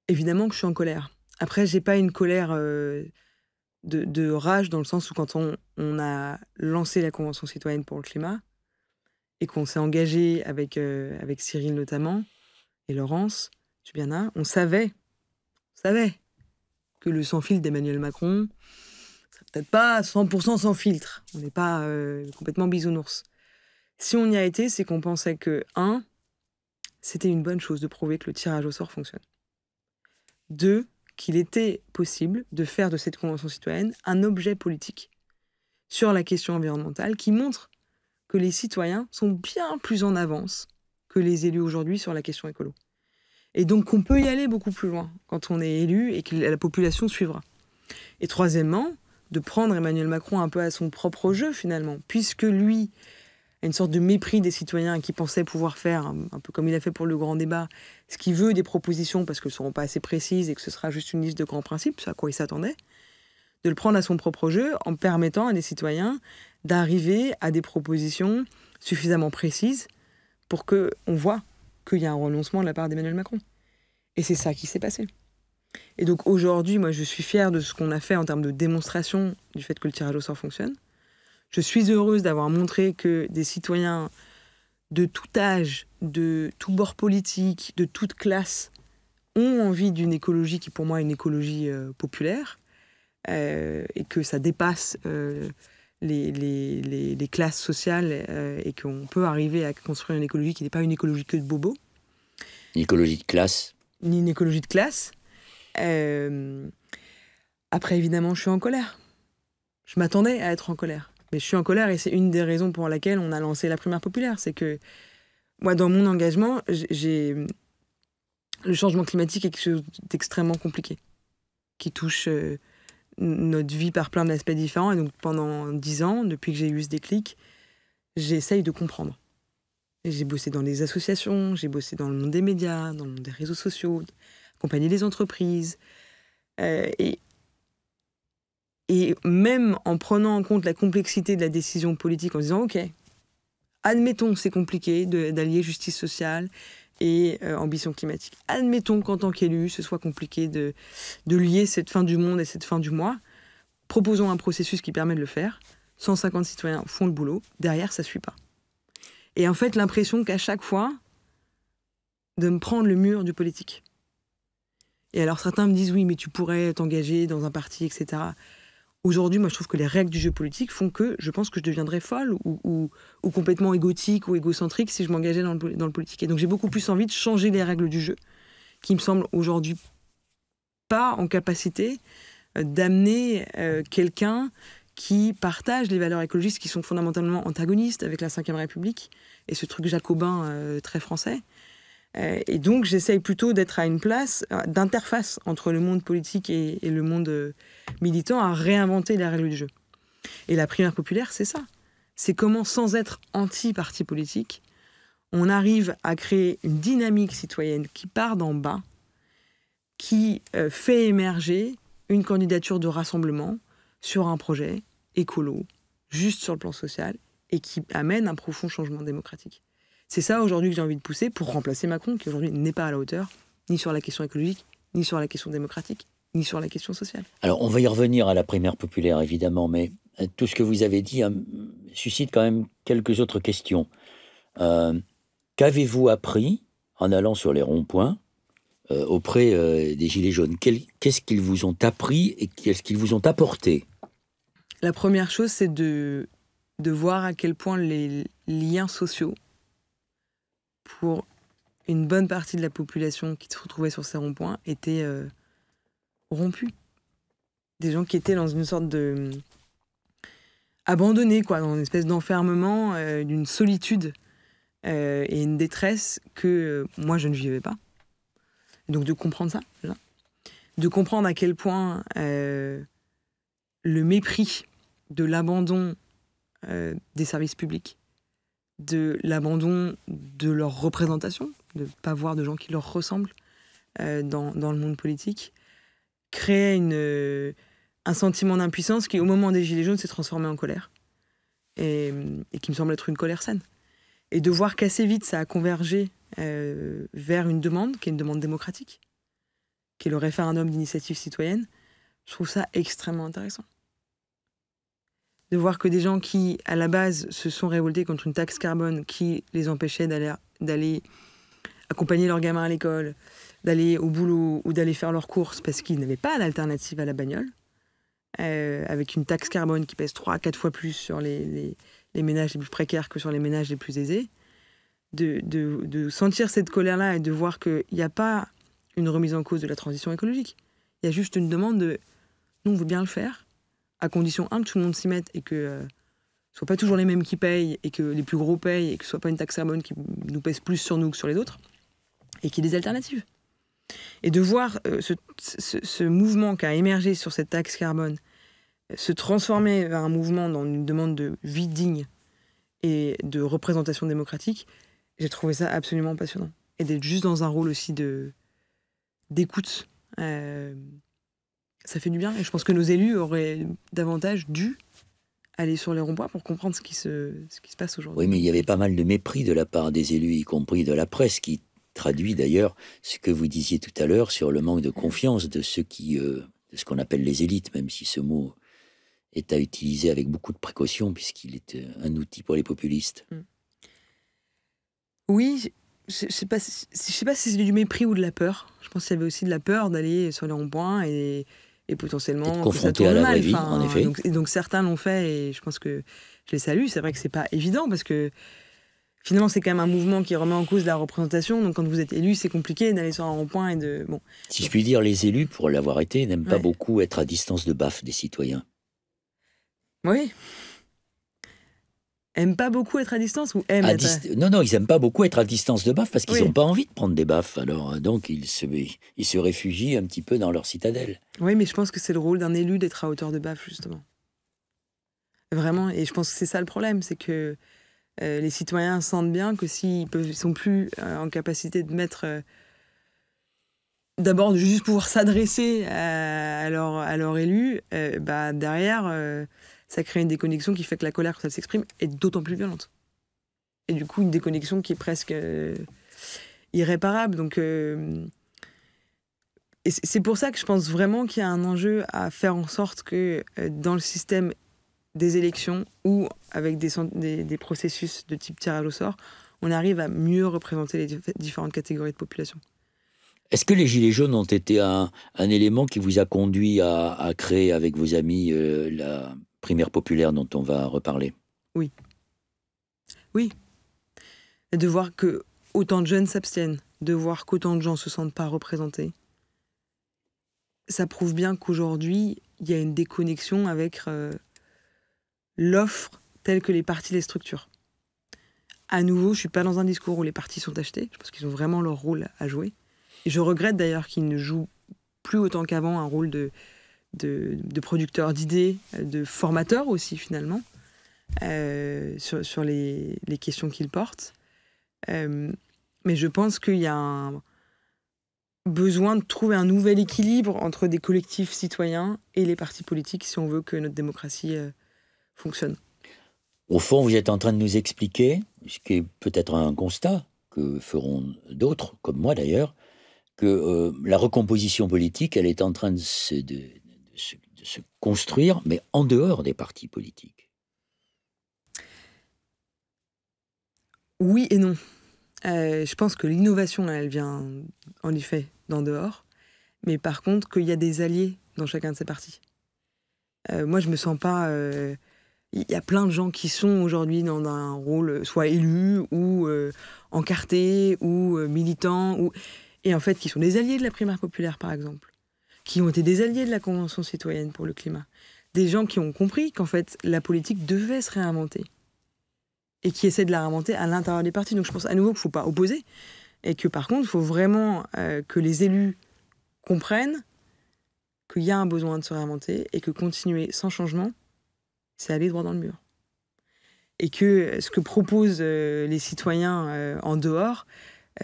Évidemment que je suis en colère. Après, j'ai pas une colère de rage, dans le sens où quand on a lancé la Convention citoyenne pour le climat et qu'on s'est engagé avec Cyril notamment et Laurence Tubiana, on savait que le sans-filtre d'Emmanuel Macron, c'est peut-être pas 100% sans filtre. On n'est pas complètement bisounours. Si on y a été, c'est qu'on pensait que, 1, c'était une bonne chose de prouver que le tirage au sort fonctionne. 2, qu'il était possible de faire de cette Convention citoyenne un objet politique sur la question environnementale qui montre que les citoyens sont bien plus en avance que les élus aujourd'hui sur la question écolo. Et donc qu'on peut y aller beaucoup plus loin quand on est élu et que la population suivra. Et troisièmement, de prendre Emmanuel Macron un peu à son propre jeu finalement, puisque lui à une sorte de mépris des citoyens qui pensaient pouvoir faire, un peu comme il a fait pour le grand débat, ce qu'il veut des propositions parce qu'elles ne seront pas assez précises et que ce sera juste une liste de grands principes, ce à quoi il s'attendait, de le prendre à son propre jeu en permettant à des citoyens d'arriver à des propositions suffisamment précises pour qu'on voit qu'il y a un renoncement de la part d'Emmanuel Macron. Et c'est ça qui s'est passé. Et donc aujourd'hui, moi je suis fière de ce qu'on a fait en termes de démonstration du fait que le tirage au sort fonctionne. Je suis heureuse d'avoir montré que des citoyens de tout âge, de tout bord politique, de toute classe, ont envie d'une écologie qui pour moi est une écologie populaire, et que ça dépasse les classes sociales, et qu'on peut arriver à construire une écologie qui n'est pas une écologie que de bobos. Une écologie de classe. Ni une écologie de classe. Après, évidemment, je suis en colère. Je m'attendais à être en colère. Mais je suis en colère et c'est une des raisons pour laquelle on a lancé la primaire populaire. C'est que moi, dans mon engagement, le changement climatique est quelque chose d'extrêmement compliqué, qui touche notre vie par plein d'aspects différents. Et donc, pendant 10 ans, depuis que j'ai eu ce déclic, j'essaye de comprendre. Et j'ai bossé dans les associations, j'ai bossé dans le monde des médias, dans le monde des réseaux sociaux, accompagner les entreprises. Et même en prenant en compte la complexité de la décision politique, en disant « Ok, admettons c'est compliqué d'allier justice sociale et ambition climatique. Admettons qu'en tant qu'élu, ce soit compliqué de lier cette fin du monde et cette fin du mois. Proposons un processus qui permet de le faire. 150 citoyens font le boulot. Derrière, ça ne suit pas. » Et en fait, l'impression qu'à chaque fois, de me prendre le mur du politique. Et alors certains me disent « Oui, mais tu pourrais t'engager dans un parti, etc. » Aujourd'hui, moi, je trouve que les règles du jeu politique font que je pense que je deviendrais folle ou complètement égotique ou égocentrique si je m'engageais dans le politique. Et donc, j'ai beaucoup plus envie de changer les règles du jeu, qui me semblent aujourd'hui pas en capacité d'amener quelqu'un qui partage les valeurs écologistes qui sont fondamentalement antagonistes avec la Ve République et ce truc jacobin très français. Et donc, j'essaye plutôt d'être à une place d'interface entre le monde politique et le monde militant, à réinventer les règles du jeu. Et la primaire populaire, c'est ça. C'est comment, sans être anti-parti politique, on arrive à créer une dynamique citoyenne qui part d'en bas, qui fait émerger une candidature de rassemblement sur un projet écolo, juste sur le plan social, et qui amène un profond changement démocratique. C'est ça aujourd'hui que j'ai envie de pousser pour remplacer Macron, qui aujourd'hui n'est pas à la hauteur, ni sur la question écologique, ni sur la question démocratique, ni sur la question sociale. Alors, on va y revenir à la primaire populaire, évidemment, mais tout ce que vous avez dit suscite quand même quelques autres questions. Qu'avez-vous appris en allant sur les ronds-points auprès des Gilets jaunes? Qu'est-ce qu'ils vous ont appris et qu'est-ce qu'ils vous ont apporté? La première chose, c'est de voir à quel point les liens sociaux pour une bonne partie de la population qui se retrouvait sur ces ronds-points étaient rompus. Des gens qui étaient dans une sorte de... abandonnés, quoi, dans une espèce d'enfermement, d'une solitude et une détresse que moi, je ne vivais pas. Et donc de comprendre ça, là. De comprendre à quel point le mépris de l'abandon des services publics, de l'abandon de leur représentation, de ne pas voir de gens qui leur ressemblent dans le monde politique, créait un sentiment d'impuissance qui, au moment des Gilets jaunes, s'est transformé en colère. Et qui me semble être une colère saine. Et de voir qu'assez vite, ça a convergé vers une demande, qui est une demande démocratique, qui est le référendum d'initiative citoyenne, je trouve ça extrêmement intéressant. De voir que des gens qui, à la base, se sont révoltés contre une taxe carbone qui les empêchait d'aller accompagner leurs gamins à l'école, d'aller au boulot ou d'aller faire leurs courses parce qu'ils n'avaient pas d'alternative à la bagnole, avec une taxe carbone qui pèse 3 à 4 fois plus sur les ménages les plus précaires que sur les ménages les plus aisés, de sentir cette colère-là et de voir qu'il n'y a pas une remise en cause de la transition écologique. Il y a juste une demande de « nous, on veut bien le faire », à condition, que tout le monde s'y mette et que ce ne soit pas toujours les mêmes qui payent et que les plus gros payent et que ce ne soit pas une taxe carbone qui nous pèse plus sur nous que sur les autres et qu'il y ait des alternatives. Et de voir ce mouvement qui a émergé sur cette taxe carbone se transformer vers un mouvement dans une demande de vie digne et de représentation démocratique. J'ai trouvé ça absolument passionnant. Et d'être juste dans un rôle aussi d'écoute. Ça fait du bien. Et je pense que nos élus auraient davantage dû aller sur les ronds-points pour comprendre ce qui se passe aujourd'hui. Oui, mais il y avait pas mal de mépris de la part des élus, y compris de la presse, qui traduit d'ailleurs ce que vous disiez tout à l'heure sur le manque de confiance de ceux de ce qu'on appelle les élites, même si ce mot est à utiliser avec beaucoup de précaution, puisqu'il est un outil pour les populistes. Oui, je ne sais pas si c'est du mépris ou de la peur. Je pense qu'il y avait aussi de la peur d'aller sur les ronds-points et potentiellement être confronté à la vraie vie, en effet. Donc certains l'ont fait et je pense que je les salue. C'est vrai que c'est pas évident parce que finalement c'est quand même un mouvement qui remet en cause la représentation. Donc quand vous êtes élu, c'est compliqué d'aller sur un rond-point et de... Bon. Si je puis dire, les élus, pour l'avoir été, n'aiment pas beaucoup être à distance de baffe des citoyens. Oui. Aiment pas beaucoup être à distance ou aiment Non, ils aiment pas beaucoup être à distance de baffe parce qu'ils n'ont pas envie de prendre des baffes. Alors, donc, ils se réfugient un petit peu dans leur citadelle. Oui, mais je pense que c'est le rôle d'un élu d'être à hauteur de baffe, justement. Vraiment, et je pense que c'est ça le problème, c'est que les citoyens sentent bien que s'ils sont plus en capacité de mettre... d'abord, de juste pouvoir s'adresser à leur élu, derrière... ça crée une déconnexion qui fait que la colère, quand elle s'exprime, est d'autant plus violente. Et du coup, une déconnexion qui est presque irréparable. Donc, et c'est pour ça que je pense vraiment qu'il y a un enjeu à faire en sorte que dans le système des élections ou avec des processus de type tirage au sort, on arrive à mieux représenter les différentes catégories de population. Est-ce que les Gilets jaunes ont été un élément qui vous a conduit à créer avec vos amis la primaire populaire dont on va reparler? Oui. Oui. De voir que autant de jeunes s'abstiennent, de voir qu'autant de gens se sentent pas représentés, ça prouve bien qu'aujourd'hui, il y a une déconnexion avec l'offre telle que les partis les structurent. À nouveau, je suis pas dans un discours où les partis sont achetés, je pense qu'ils ont vraiment leur rôle à jouer. Et je regrette d'ailleurs qu'ils ne jouent plus autant qu'avant un rôle de producteurs d'idées, de formateurs aussi finalement, sur les questions qu'ils portent. Mais je pense qu'il y a un besoin de trouver un nouvel équilibre entre des collectifs citoyens et les partis politiques si on veut que notre démocratie fonctionne. Au fond, vous êtes en train de nous expliquer, ce qui est peut-être un constat que feront d'autres, comme moi d'ailleurs, que la recomposition politique, elle est en train de se construire, mais en dehors des partis politiques. Oui et non. Je pense que l'innovation, elle vient en effet d'en dehors, mais par contre qu'il y a des alliés dans chacun de ces partis. Moi, je me sens pas... Il y a plein de gens qui sont aujourd'hui dans un rôle soit élu ou encarté ou militant, et en fait qui sont des alliés de la primaire populaire, par exemple, qui ont été des alliés de la Convention citoyenne pour le climat. Des gens qui ont compris qu'en fait, la politique devait se réinventer et qui essaient de la réinventer à l'intérieur des partis. Donc je pense à nouveau qu'il ne faut pas opposer et que par contre, il faut vraiment que les élus comprennent qu'il y a un besoin de se réinventer et que continuer sans changement, c'est aller droit dans le mur. Et que ce que proposent les citoyens en dehors,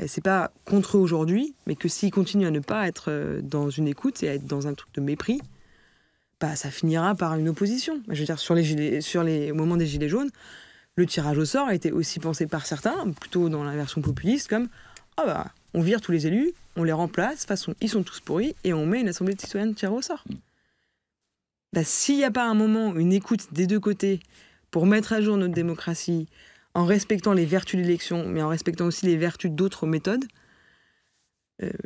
c'est pas contre eux aujourd'hui, mais que s'ils continuent à ne pas être dans une écoute et à être dans un truc de mépris, bah, ça finira par une opposition. Je veux dire, au moment des Gilets jaunes, le tirage au sort a été aussi pensé par certains, plutôt dans la version populiste, comme on vire tous les élus, on les remplace, de toute façon, ils sont tous pourris, et on met une assemblée de citoyens de tirage au sort. Bah, s'il n'y a pas un moment, une écoute des deux côtés, pour mettre à jour notre démocratie, en respectant les vertus de l'élection, mais en respectant aussi les vertus d'autres méthodes,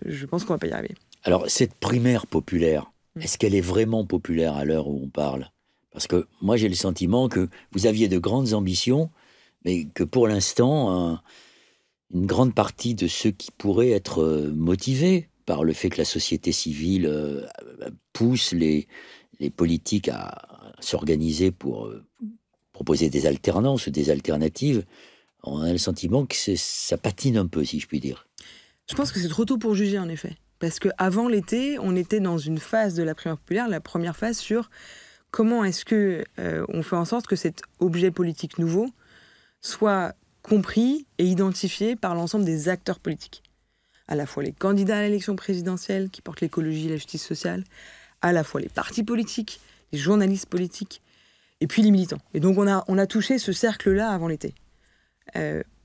je pense qu'on ne va pas y arriver. Alors, cette primaire populaire, est-ce qu'elle est vraiment populaire à l'heure où on parle? Parce que moi, j'ai le sentiment que vous aviez de grandes ambitions, mais que pour l'instant, une grande partie de ceux qui pourraient être motivés par le fait que la société civile pousse les politiques à s'organiser pour proposer des alternances ou des alternatives, on a le sentiment que ça patine un peu, si je puis dire. Je pense que c'est trop tôt pour juger, en effet. Parce qu'avant l'été, on était dans une phase de la primaire populaire, la première phase sur comment est-ce qu'on fait en sorte que cet objet politique nouveau soit compris et identifié par l'ensemble des acteurs politiques. À la fois les candidats à l'élection présidentielle qui portent l'écologie et la justice sociale, à la fois les partis politiques, les journalistes politiques, et puis les militants. Et donc on a touché ce cercle-là avant l'été.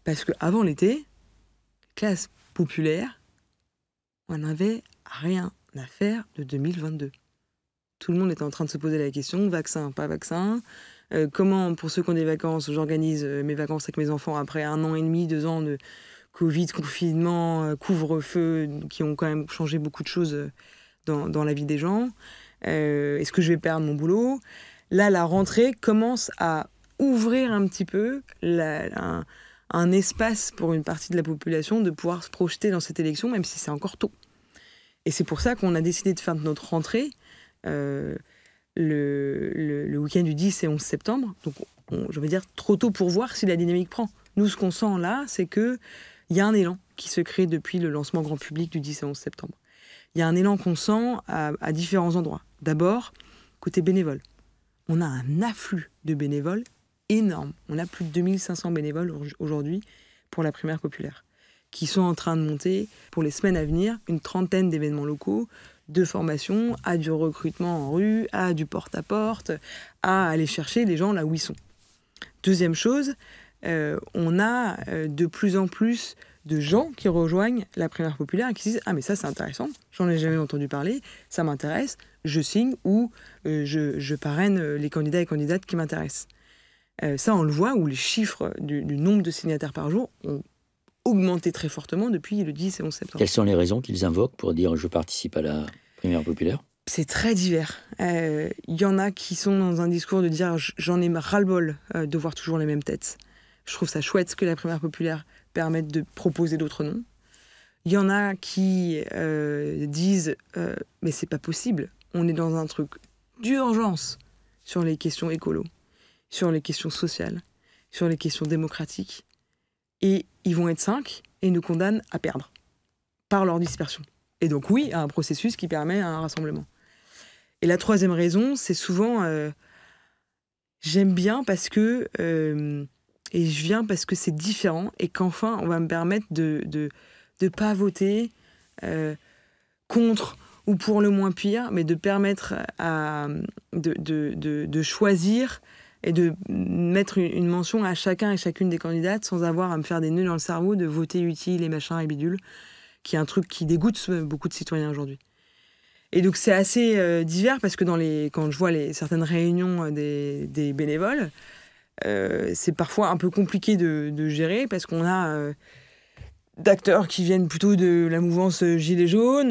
Parce qu'avant l'été, classe populaire, on n'avait rien à faire de 2022. Tout le monde était en train de se poser la question, vaccin, pas vaccin, comment, pour ceux qui ont des vacances, j'organise mes vacances avec mes enfants après 1 an et demi, 2 ans de Covid, confinement, couvre-feu, qui ont quand même changé beaucoup de choses dans la vie des gens. Est-ce que je vais perdre mon boulot ? Là, la rentrée commence à ouvrir un petit peu un espace pour une partie de la population de pouvoir se projeter dans cette élection, même si c'est encore tôt. Et c'est pour ça qu'on a décidé de faire de notre rentrée le week-end du 10 et 11 septembre. Donc, je veux dire, trop tôt pour voir si la dynamique prend. Nous, ce qu'on sent là, c'est qu'il y a un élan qui se crée depuis le lancement grand public du 10 et 11 septembre. Il y a un élan qu'on sent à différents endroits. D'abord, côté bénévole. On a un afflux de bénévoles énorme. On a plus de 2500 bénévoles aujourd'hui pour la primaire populaire, qui sont en train de monter, pour les semaines à venir, une 30aine d'événements locaux, de formation, à du recrutement en rue, à du porte-à-porte, à aller chercher les gens là où ils sont. Deuxième chose, on a de plus en plus de gens qui rejoignent la primaire populaire et qui se disent « Ah mais ça c'est intéressant, j'en ai jamais entendu parler, ça m'intéresse, je signe ou je parraine les candidats et candidates qui m'intéressent. » Ça on le voit, où les chiffres du nombre de signataires par jour ont augmenté très fortement depuis le 10 et 11 septembre. Quelles sont les raisons qu'ils invoquent pour dire « je participe à la primaire populaire » ? C'est très divers. Il y en a qui sont dans un discours de dire « j'en ai ras-le-bol de voir toujours les mêmes têtes ». Je trouve ça chouette que la primaire populaire permette de proposer d'autres noms. Il y en a qui disent mais c'est pas possible, on est dans un truc d'urgence sur les questions écolo, sur les questions sociales, sur les questions démocratiques. Et ils vont être 5 et nous condamnent à perdre par leur dispersion. Et donc oui, à un processus qui permet un rassemblement. Et la troisième raison, c'est souvent j'aime bien parce que et je viens parce que c'est différent et qu'enfin on va me permettre de pas voter contre ou pour le moins pire, mais de permettre de choisir et de mettre une mention à chacun et chacune des candidates sans avoir à me faire des nœuds dans le cerveau de voter utile et machin et bidule, qui est un truc qui dégoûte beaucoup de citoyens aujourd'hui. Et donc c'est assez divers parce que quand je vois certaines réunions des bénévoles, c'est parfois un peu compliqué de gérer parce qu'on a d'acteurs qui viennent plutôt de la mouvance Gilets jaunes,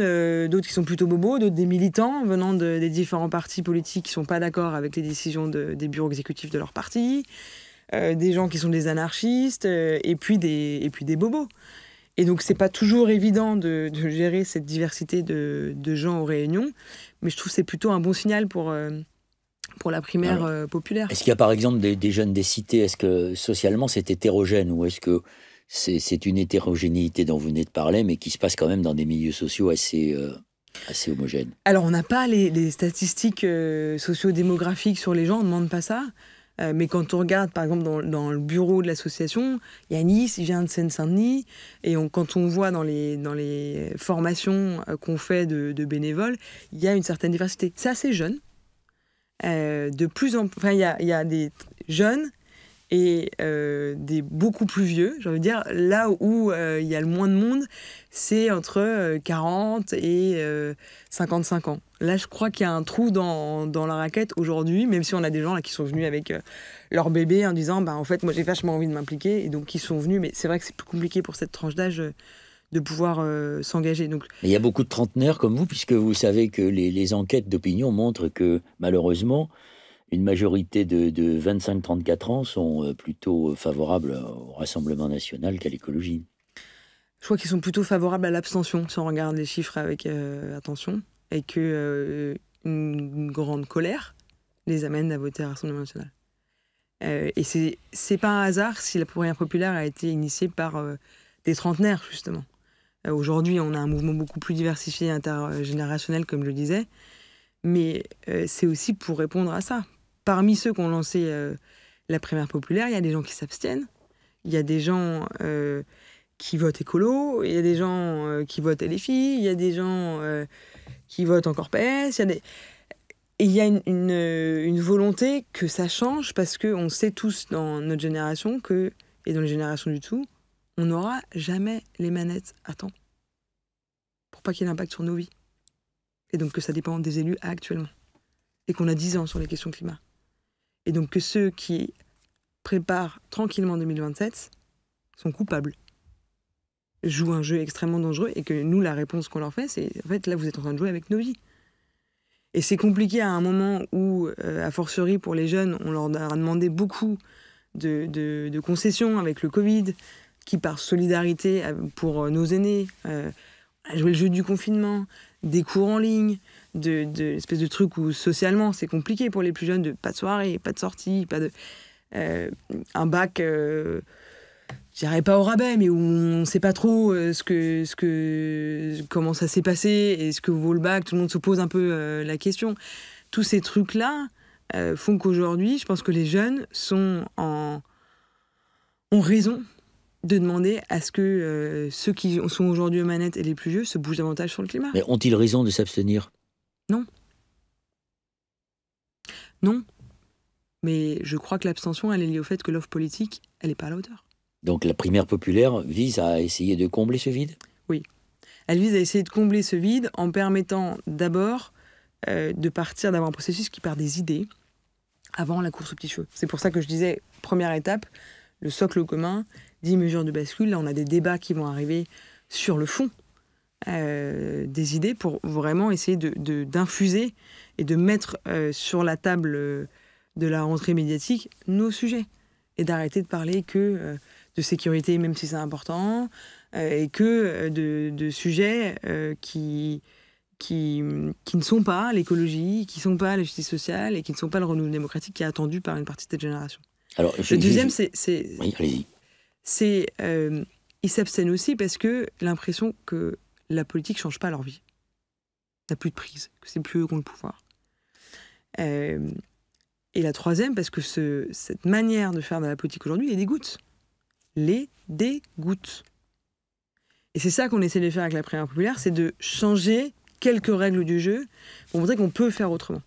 d'autres qui sont plutôt bobos, d'autres des militants venant des différents partis politiques qui ne sont pas d'accord avec les décisions des bureaux exécutifs de leur parti, des gens qui sont des anarchistes, et puis des bobos. Et donc c'est pas toujours évident de gérer cette diversité de gens aux réunions, mais je trouve que c'est plutôt un bon signal pour la primaire populaire. Est-ce qu'il y a par exemple des jeunes des cités, est-ce que socialement c'est hétérogène ou est-ce que c'est une hétérogénéité dont vous venez de parler, mais qui se passe quand même dans des milieux sociaux assez homogènes? Alors, on n'a pas les statistiques socio-démographiques sur les gens, on ne demande pas ça. Mais quand on regarde, par exemple, dans le bureau de l'association, Yanis, il vient de Seine-Saint-Denis, et quand on voit dans les formations qu'on fait de bénévoles, il y a une certaine diversité. C'est assez jeune. De plus en plus... Enfin, il y a des jeunes et des beaucoup plus vieux, j'ai envie de dire. Là où il y a le moins de monde, c'est entre 40 et 55 ans. Là, je crois qu'il y a un trou dans la raquette aujourd'hui, même si on a des gens là qui sont venus avec leur bébé en disant en fait, moi j'ai vachement envie de m'impliquer, et donc qui sont venus, mais c'est vrai que c'est plus compliqué pour cette tranche d'âge de pouvoir s'engager. Donc, il y a beaucoup de trentenaires comme vous, puisque vous savez que les enquêtes d'opinion montrent que malheureusement, une majorité de 25-34 ans sont plutôt favorables au Rassemblement national qu'à l'écologie. Je crois qu'ils sont plutôt favorables à l'abstention, si on regarde les chiffres avec attention, et qu'une grande colère les amène à voter à Rassemblement national. Et c'est pas un hasard si la primaire populaire a été initiée par des trentenaires, justement. Aujourd'hui, on a un mouvement beaucoup plus diversifié, intergénérationnel, comme je le disais, mais c'est aussi pour répondre à ça. Parmi ceux qui ont lancé la primaire populaire, il y a des gens qui s'abstiennent, Il y a des gens qui votent écolo, il y a des gens qui votent LFI, il y a des gens qui votent encore PS, et il y a une volonté que ça change parce qu'on sait tous dans notre génération et dans les générations du tout, on n'aura jamais les manettes à temps pour pas qu'il y ait d'impact sur nos vies. Et donc que ça dépend des élus actuellement. Et qu'on a 10 ans sur les questions climat. Et donc que ceux qui préparent tranquillement 2027 sont coupables, jouent un jeu extrêmement dangereux, et que nous, la réponse qu'on leur fait, c'est en fait, là, vous êtes en train de jouer avec nos vies. Et c'est compliqué à un moment où, a fortiori pour les jeunes, on leur a demandé beaucoup de concessions avec le Covid, qui par solidarité pour nos aînés a joué le jeu du confinement, des cours en ligne, espèce de trucs où socialement c'est compliqué pour les plus jeunes, pas de soirée, pas de sortie, pas de un bac, je dirais pas au rabais, mais où on sait pas trop comment ça s'est passé, et ce que vaut le bac, tout le monde se pose un peu la question. Tous ces trucs-là font qu'aujourd'hui, je pense que les jeunes ont raison de demander à ce que ceux qui sont aujourd'hui aux manettes et les plus vieux se bougent davantage sur le climat. Mais ont-ils raison de s'abstenir ? Non. Non. Mais je crois que l'abstention, elle est liée au fait que l'offre politique, elle n'est pas à la hauteur. Donc la primaire populaire vise à essayer de combler ce vide ? Oui. Elle vise à essayer de combler ce vide en permettant d'abord d'avoir un processus qui part des idées avant la course aux petits cheveux. C'est pour ça que je disais, première étape, le socle commun, 10 mesures de bascule. Là, on a des débats qui vont arriver sur le fond des idées pour vraiment essayer d'infuser et de mettre sur la table de la rentrée médiatique nos sujets. Et d'arrêter de parler que de sécurité, même si c'est important, et que de sujets qui ne sont pas l'écologie, qui ne sont pas la justice sociale et qui ne sont pas le renouveau démocratique qui est attendu par une partie de cette génération. Alors, le deuxième, c'est oui, allez-y. Ils s'abstiennent aussi parce que l'impression que la politique ne change pas leur vie. Il n'y a plus de prise, que c'est plus eux qui ont le pouvoir. Et la troisième, parce que cette manière de faire de la politique aujourd'hui les dégoûte. Les dégoûte. Et c'est ça qu'on essaie de faire avec la primaire populaire, c'est de changer quelques règles du jeu pour montrer qu'on peut faire autrement.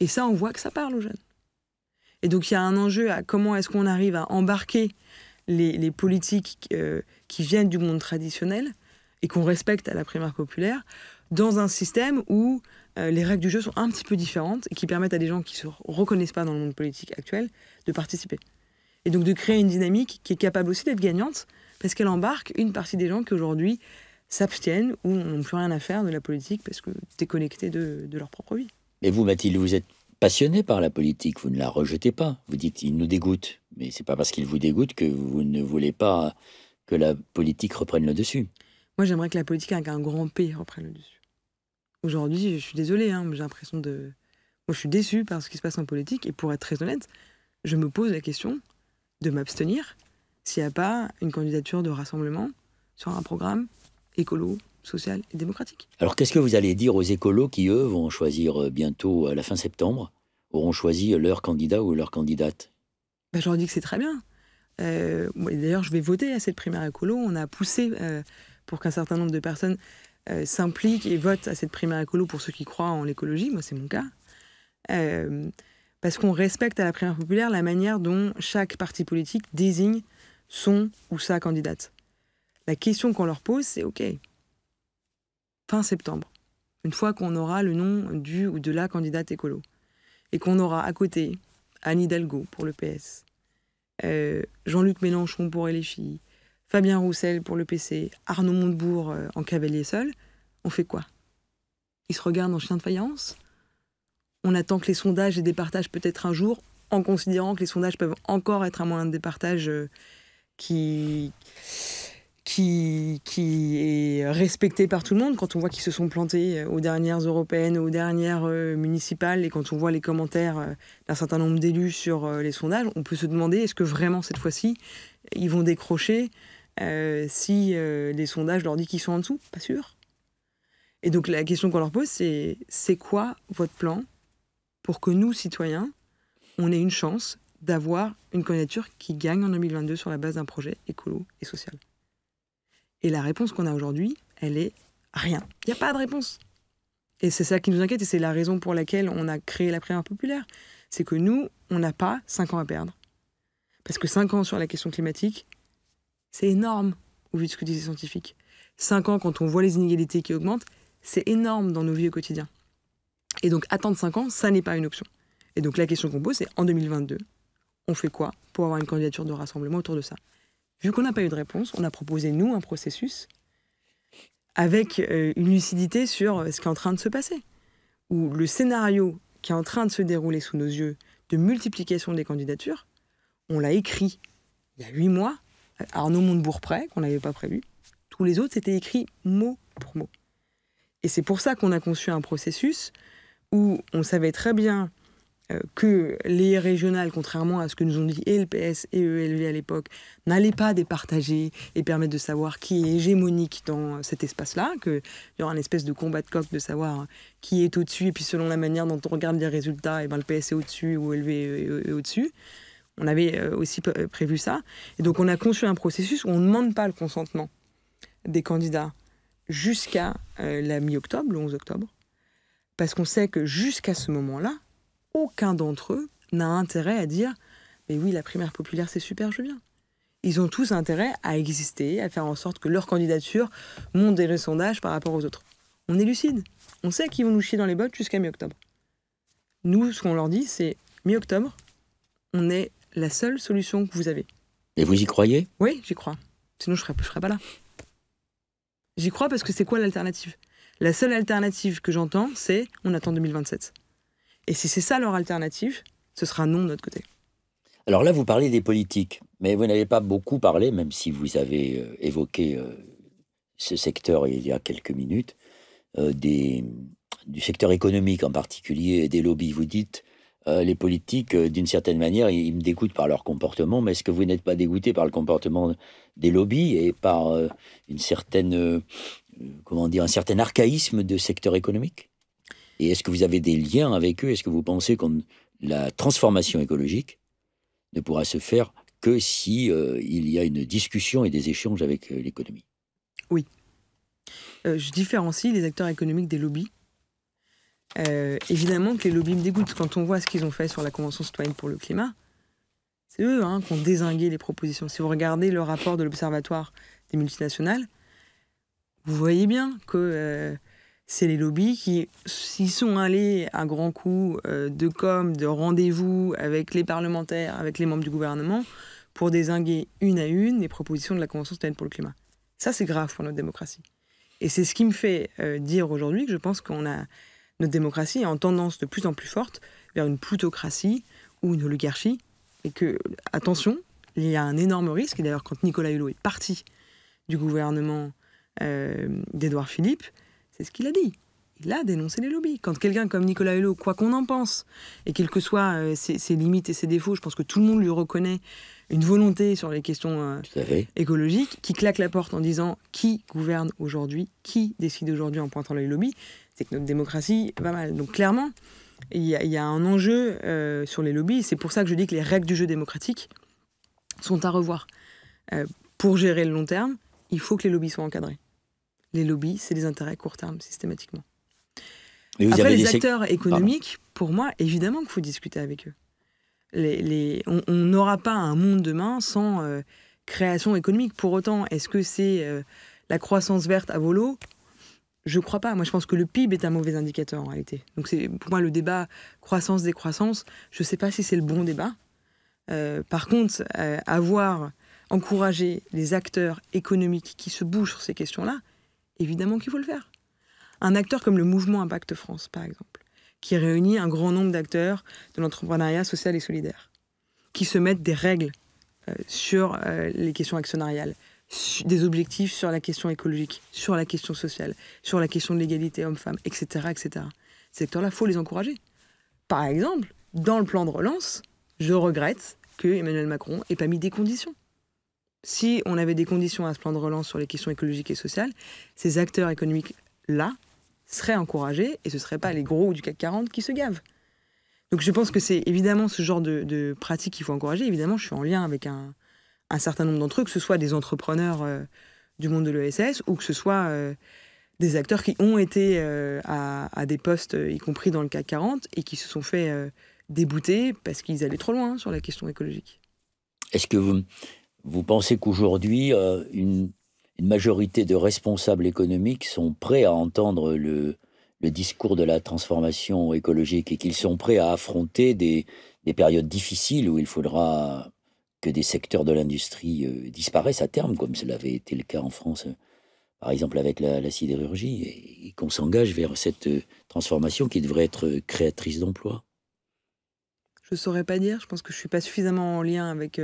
Et ça, on voit que ça parle aux jeunes. Et donc il y a un enjeu à comment est-ce qu'on arrive à embarquer les politiques qui viennent du monde traditionnel et qu'on respecte à la primaire populaire dans un système où les règles du jeu sont un petit peu différentes et qui permettent à des gens qui ne se reconnaissent pas dans le monde politique actuel de participer. Et donc de créer une dynamique qui est capable aussi d'être gagnante parce qu'elle embarque une partie des gens qui aujourd'hui s'abstiennent ou n'ont plus rien à faire de la politique parce que déconnectés de leur propre vie. Mais vous, Mathilde, vous êtes passionnée par la politique, vous ne la rejetez pas. Vous dites qu'il nous dégoûte, mais c'est pas parce qu'il vous dégoûte que vous ne voulez pas que la politique reprenne le dessus. Moi, j'aimerais que la politique avec un grand P reprenne le dessus. Aujourd'hui, je suis désolée, j'ai l'impression de... Moi, je suis déçue par ce qui se passe en politique, et pour être très honnête, je me pose la question de m'abstenir s'il n'y a pas une candidature de rassemblement sur un programme écolo, social et démocratique. Alors, qu'est-ce que vous allez dire aux écolos qui, eux, vont choisir bientôt, à la fin septembre, auront choisi leur candidat ou leur candidate ? Je leur dis que c'est très bien. D'ailleurs, je vais voter à cette primaire écolo. On a poussé pour qu'un certain nombre de personnes s'impliquent et votent à cette primaire écolo pour ceux qui croient en l'écologie. Moi, c'est mon cas. Parce qu'on respecte à la primaire populaire la manière dont chaque parti politique désigne son ou sa candidate. La question qu'on leur pose, c'est OK, fin septembre, une fois qu'on aura le nom du ou de la candidate écolo, et qu'on aura à côté Anne Hidalgo pour le PS, Jean-Luc Mélenchon pour LFI, Fabien Roussel pour le PC, Arnaud Montebourg en cavalier seul, on fait quoi ? Ils se regardent en chien de faïence ? On attend que les sondages aient des partages peut-être un jour, en considérant que les sondages peuvent encore être un moyen de départage qui est respecté par tout le monde. Quand on voit qu'ils se sont plantés aux dernières européennes, aux dernières municipales, et quand on voit les commentaires d'un certain nombre d'élus sur les sondages, on peut se demander est-ce que vraiment cette fois-ci ils vont décrocher si les sondages leur disent qu'ils sont en dessous ? Pas sûr. Et donc la question qu'on leur pose, c'est quoi votre plan pour que nous, citoyens, on ait une chance d'avoir une candidature qui gagne en 2022 sur la base d'un projet écolo et social. Et la réponse qu'on a aujourd'hui, elle est rien. Il n'y a pas de réponse. Et c'est ça qui nous inquiète et c'est la raison pour laquelle on a créé la primaire populaire. C'est que nous, on n'a pas 5 ans à perdre. Parce que 5 ans sur la question climatique, c'est énorme au vu de ce que disent les scientifiques. 5 ans, quand on voit les inégalités qui augmentent, c'est énorme dans nos vies au quotidien. Et donc attendre 5 ans, ça n'est pas une option. Et donc la question qu'on pose, c'est en 2022, on fait quoi pour avoir une candidature de rassemblement autour de ça? Vu qu'on n'a pas eu de réponse, on a proposé, nous, un processus avec une lucidité sur ce qui est en train de se passer. Où le scénario qui est en train de se dérouler sous nos yeux de multiplication des candidatures, on l'a écrit il y a 8 mois, à Arnaud Montebourg près, qu'on n'avait pas prévu. Tous les autres, c'était écrit mot pour mot. Et c'est pour ça qu'on a conçu un processus où on savait très bien que les régionales, contrairement à ce que nous ont dit et le PS et ELV à l'époque, n'allaient pas départager et permettre de savoir qui est hégémonique dans cet espace-là, qu'il y aura une espèce de combat de coq de savoir qui est au-dessus, et puis selon la manière dont on regarde les résultats, et ben le PS est au-dessus ou ELV est au-dessus. On avait aussi prévu ça. Et donc on a conçu un processus où on ne demande pas le consentement des candidats jusqu'à la mi-octobre, le 11 octobre, parce qu'on sait que jusqu'à ce moment-là, aucun d'entre eux n'a intérêt à dire « Mais oui, la primaire populaire, c'est super, je viens ». Ils ont tous intérêt à exister, à faire en sorte que leur candidature monte dans les sondages par rapport aux autres. On est lucide. On sait qu'ils vont nous chier dans les bottes jusqu'à mi-octobre. Nous, ce qu'on leur dit, c'est mi-octobre, on est la seule solution que vous avez. Et vous y croyez? Oui, j'y crois. Sinon, je ne serais pas là. J'y crois parce que c'est quoi l'alternative? La seule alternative que j'entends, c'est on attend 2027. Et si c'est ça leur alternative, ce sera non de notre côté. Alors là, vous parlez des politiques, mais vous n'avez pas beaucoup parlé, même si vous avez évoqué ce secteur il y a quelques minutes, du secteur économique en particulier, et des lobbies. Vous dites, les politiques, d'une certaine manière, ils me dégoûtent par leur comportement, mais est-ce que vous n'êtes pas dégoûté par le comportement des lobbies et par une certaine, un certain archaïsme de secteur économique? Et est-ce que vous avez des liens avec eux? Est-ce que vous pensez que la transformation écologique ne pourra se faire que si il y a une discussion et des échanges avec l'économie? Oui. Je différencie les acteurs économiques des lobbies. Évidemment que les lobbies me dégoûtent. Quand on voit ce qu'ils ont fait sur la Convention citoyenne pour le climat, c'est eux qui ont dézingué les propositions. Si vous regardez le rapport de l'Observatoire des multinationales, vous voyez bien que c'est les lobbies qui s'y sont allés à grands coups de com, de rendez-vous avec les parlementaires, avec les membres du gouvernement, pour dézinguer une à une les propositions de la Convention citoyenne pour le climat. Ça, c'est grave pour notre démocratie. Et c'est ce qui me fait dire aujourd'hui que je pense notre démocratie est en tendance de plus en plus forte vers une plutocratie ou une oligarchie. Et que, attention, il y a un énorme risque. Et d'ailleurs, quand Nicolas Hulot est parti du gouvernement d'Édouard Philippe, c'est ce qu'il a dit. Il a dénoncé les lobbies. Quand quelqu'un comme Nicolas Hulot, quoi qu'on en pense, et quelles que soient ses limites et ses défauts, je pense que tout le monde lui reconnaît une volonté sur les questions écologiques, qui claque la porte en disant qui gouverne aujourd'hui, qui décide aujourd'hui en pointant les lobbies, c'est que notre démocratie va mal. Donc clairement, il y a un enjeu sur les lobbies. C'est pour ça que je dis que les règles du jeu démocratique sont à revoir. Pour gérer le long terme, il faut que les lobbies soient encadrés. Les lobbies, c'est des intérêts court terme, systématiquement. Après, les acteurs économiques, pour moi, évidemment qu'il faut discuter avec eux. On n'aura pas un monde demain sans création économique. Pour autant, est-ce que c'est la croissance verte à volo? Je ne crois pas. Moi, je pense que le PIB est un mauvais indicateur, en réalité. Donc, c'est pour moi le débat croissance-décroissance. Je ne sais pas si c'est le bon débat. Par contre, encourager les acteurs économiques qui se bougent sur ces questions-là, évidemment qu'il faut le faire. Un acteur comme le mouvement Impact France, par exemple, qui réunit un grand nombre d'acteurs de l'entrepreneuriat social et solidaire, qui se mettent des règles sur les questions actionnariales, des objectifs sur la question écologique, sur la question sociale, sur la question de l'égalité homme-femme, etc., etc. Ces secteurs-là, il faut les encourager. Par exemple, dans le plan de relance, je regrette que Emmanuel Macron n'ait pas mis des conditions. Si on avait des conditions à ce plan de relance sur les questions écologiques et sociales, ces acteurs économiques-là seraient encouragés et ce ne seraient pas les gros du CAC 40 qui se gavent. Donc je pense que c'est évidemment ce genre de pratique qu'il faut encourager. Évidemment, je suis en lien avec un certain nombre d'entre eux, que ce soit des entrepreneurs du monde de l'ESS ou que ce soit des acteurs qui ont été à des postes, y compris dans le CAC 40, et qui se sont fait débouter parce qu'ils allaient trop loin sur la question écologique. Est-ce que vous pensez qu'aujourd'hui, une majorité de responsables économiques sont prêts à entendre le discours de la transformation écologique et qu'ils sont prêts à affronter des périodes difficiles où il faudra que des secteurs de l'industrie disparaissent à terme, comme cela avait été le cas en France, par exemple avec la sidérurgie, et qu'on s'engage vers cette transformation qui devrait être créatrice d'emplois? Je ne saurais pas dire. Je pense que je ne suis pas suffisamment en lien avec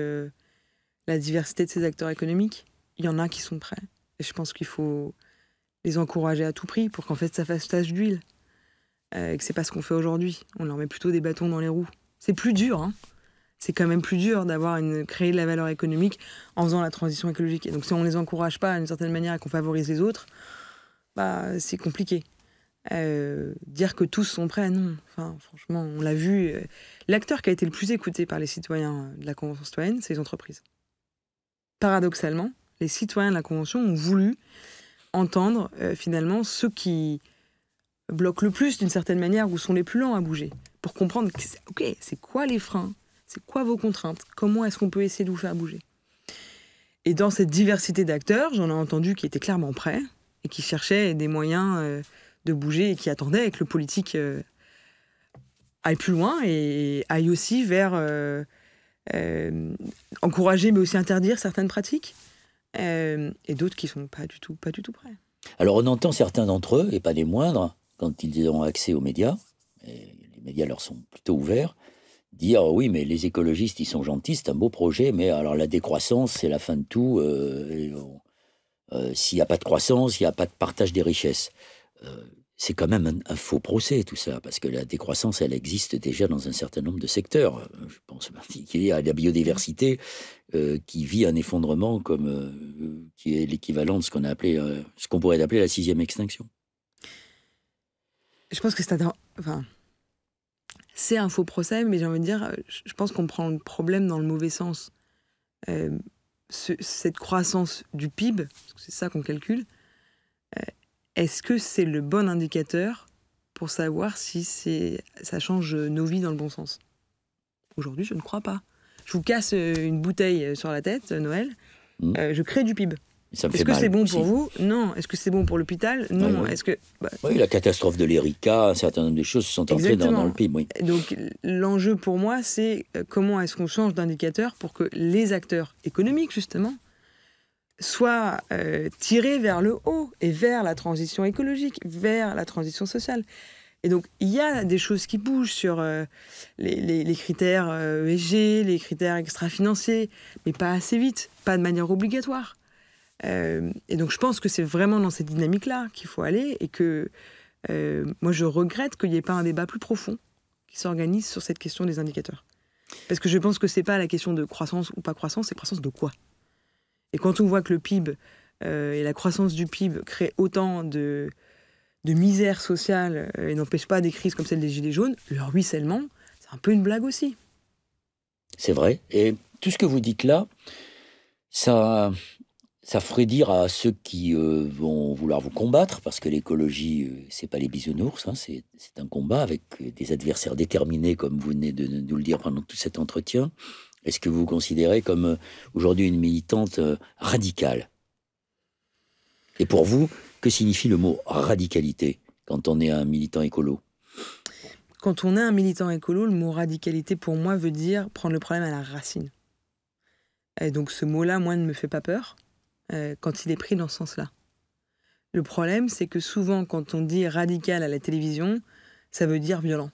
la diversité de ces acteurs économiques. Il y en a qui sont prêts. Et je pense qu'il faut les encourager à tout prix pour qu'en fait ça fasse tache d'huile. Et que c'est pas ce qu'on fait aujourd'hui. On leur met plutôt des bâtons dans les roues. C'est plus dur, hein. C'est quand même plus dur créer de la valeur économique en faisant la transition écologique. Et donc si on ne les encourage pas d'une certaine manière et qu'on favorise les autres, bah, c'est compliqué. Dire que tous sont prêts, non. Enfin, franchement, on l'a vu. L'acteur qui a été le plus écouté par les citoyens de la Convention citoyenne, c'est les entreprises. Paradoxalement, les citoyens de la Convention ont voulu entendre finalement ceux qui bloquent le plus d'une certaine manière ou sont les plus lents à bouger, pour comprendre que c'est quoi les freins, c'est quoi vos contraintes, comment est-ce qu'on peut essayer de vous faire bouger. Et dans cette diversité d'acteurs, j'en ai entendu qui étaient clairement prêts et qui cherchaient des moyens de bouger et qui attendaient que le politique aille plus loin et aille aussi vers encourager mais aussi interdire certaines pratiques, et d'autres qui sont pas du tout prêts. Alors on entend certains d'entre eux, et pas des moindres, quand ils ont accès aux médias, et les médias leur sont plutôt ouverts, dire oui mais les écologistes ils sont gentils, c'est un beau projet, mais alors la décroissance c'est la fin de tout, s'il n'y a pas de croissance, il n'y a pas de partage des richesses. C'est quand même un faux procès tout ça, parce que la décroissance elle existe déjà dans un certain nombre de secteurs. Je pense en particulier à la biodiversité qui vit un effondrement qui est l'équivalent de ce qu'on pourrait appeler la 6e extinction. Je pense que c'est un faux procès, mais j'ai envie de dire, je pense qu'on prend le problème dans le mauvais sens. Cette croissance du PIB, parce que c'est ça qu'on calcule, est-ce que c'est le bon indicateur pour savoir si ça change nos vies dans le bon sens? Aujourd'hui, je ne crois pas. Je vous casse une bouteille sur la tête, Noël, je crée du PIB. Est-ce que c'est bon pour vous? Non. Est-ce que c'est bon pour l'hôpital? Non. Oui. Est-ce que oui, la catastrophe de l'Erika, un certain nombre de choses sont entrées dans le PIB. Oui. Donc l'enjeu pour moi, c'est comment est-ce qu'on change d'indicateur pour que les acteurs économiques, justement, soient tirés vers le haut et vers la transition écologique, vers la transition sociale. Et donc, il y a des choses qui bougent sur les critères ESG, les critères extra-financiers, mais pas assez vite, pas de manière obligatoire. Et donc, je pense que c'est vraiment dans cette dynamique-là qu'il faut aller et que moi, je regrette qu'il n'y ait pas un débat plus profond qui s'organise sur cette question des indicateurs. Parce que je pense que ce n'est pas la question de croissance ou pas croissance, c'est croissance de quoi? Et quand on voit que le PIB et la croissance du PIB créent autant de misère sociale et n'empêchent pas des crises comme celle des Gilets jaunes, le ruissellement, c'est un peu une blague aussi. C'est vrai. Et tout ce que vous dites là, ça ferait dire à ceux qui vont vouloir vous combattre, parce que l'écologie, c'est pas les bisounours, hein, c'est un combat avec des adversaires déterminés, comme vous venez de nous le dire pendant tout cet entretien. Est-ce que vous vous considérez comme aujourd'hui une militante radicale? Et pour vous, que signifie le mot radicalité quand on est un militant écolo? Quand on est un militant écolo, le mot radicalité pour moi veut dire prendre le problème à la racine. Et donc ce mot-là, moi, ne me fait pas peur quand il est pris dans ce sens-là. Le problème, c'est que souvent, quand on dit radical à la télévision, ça veut dire violent.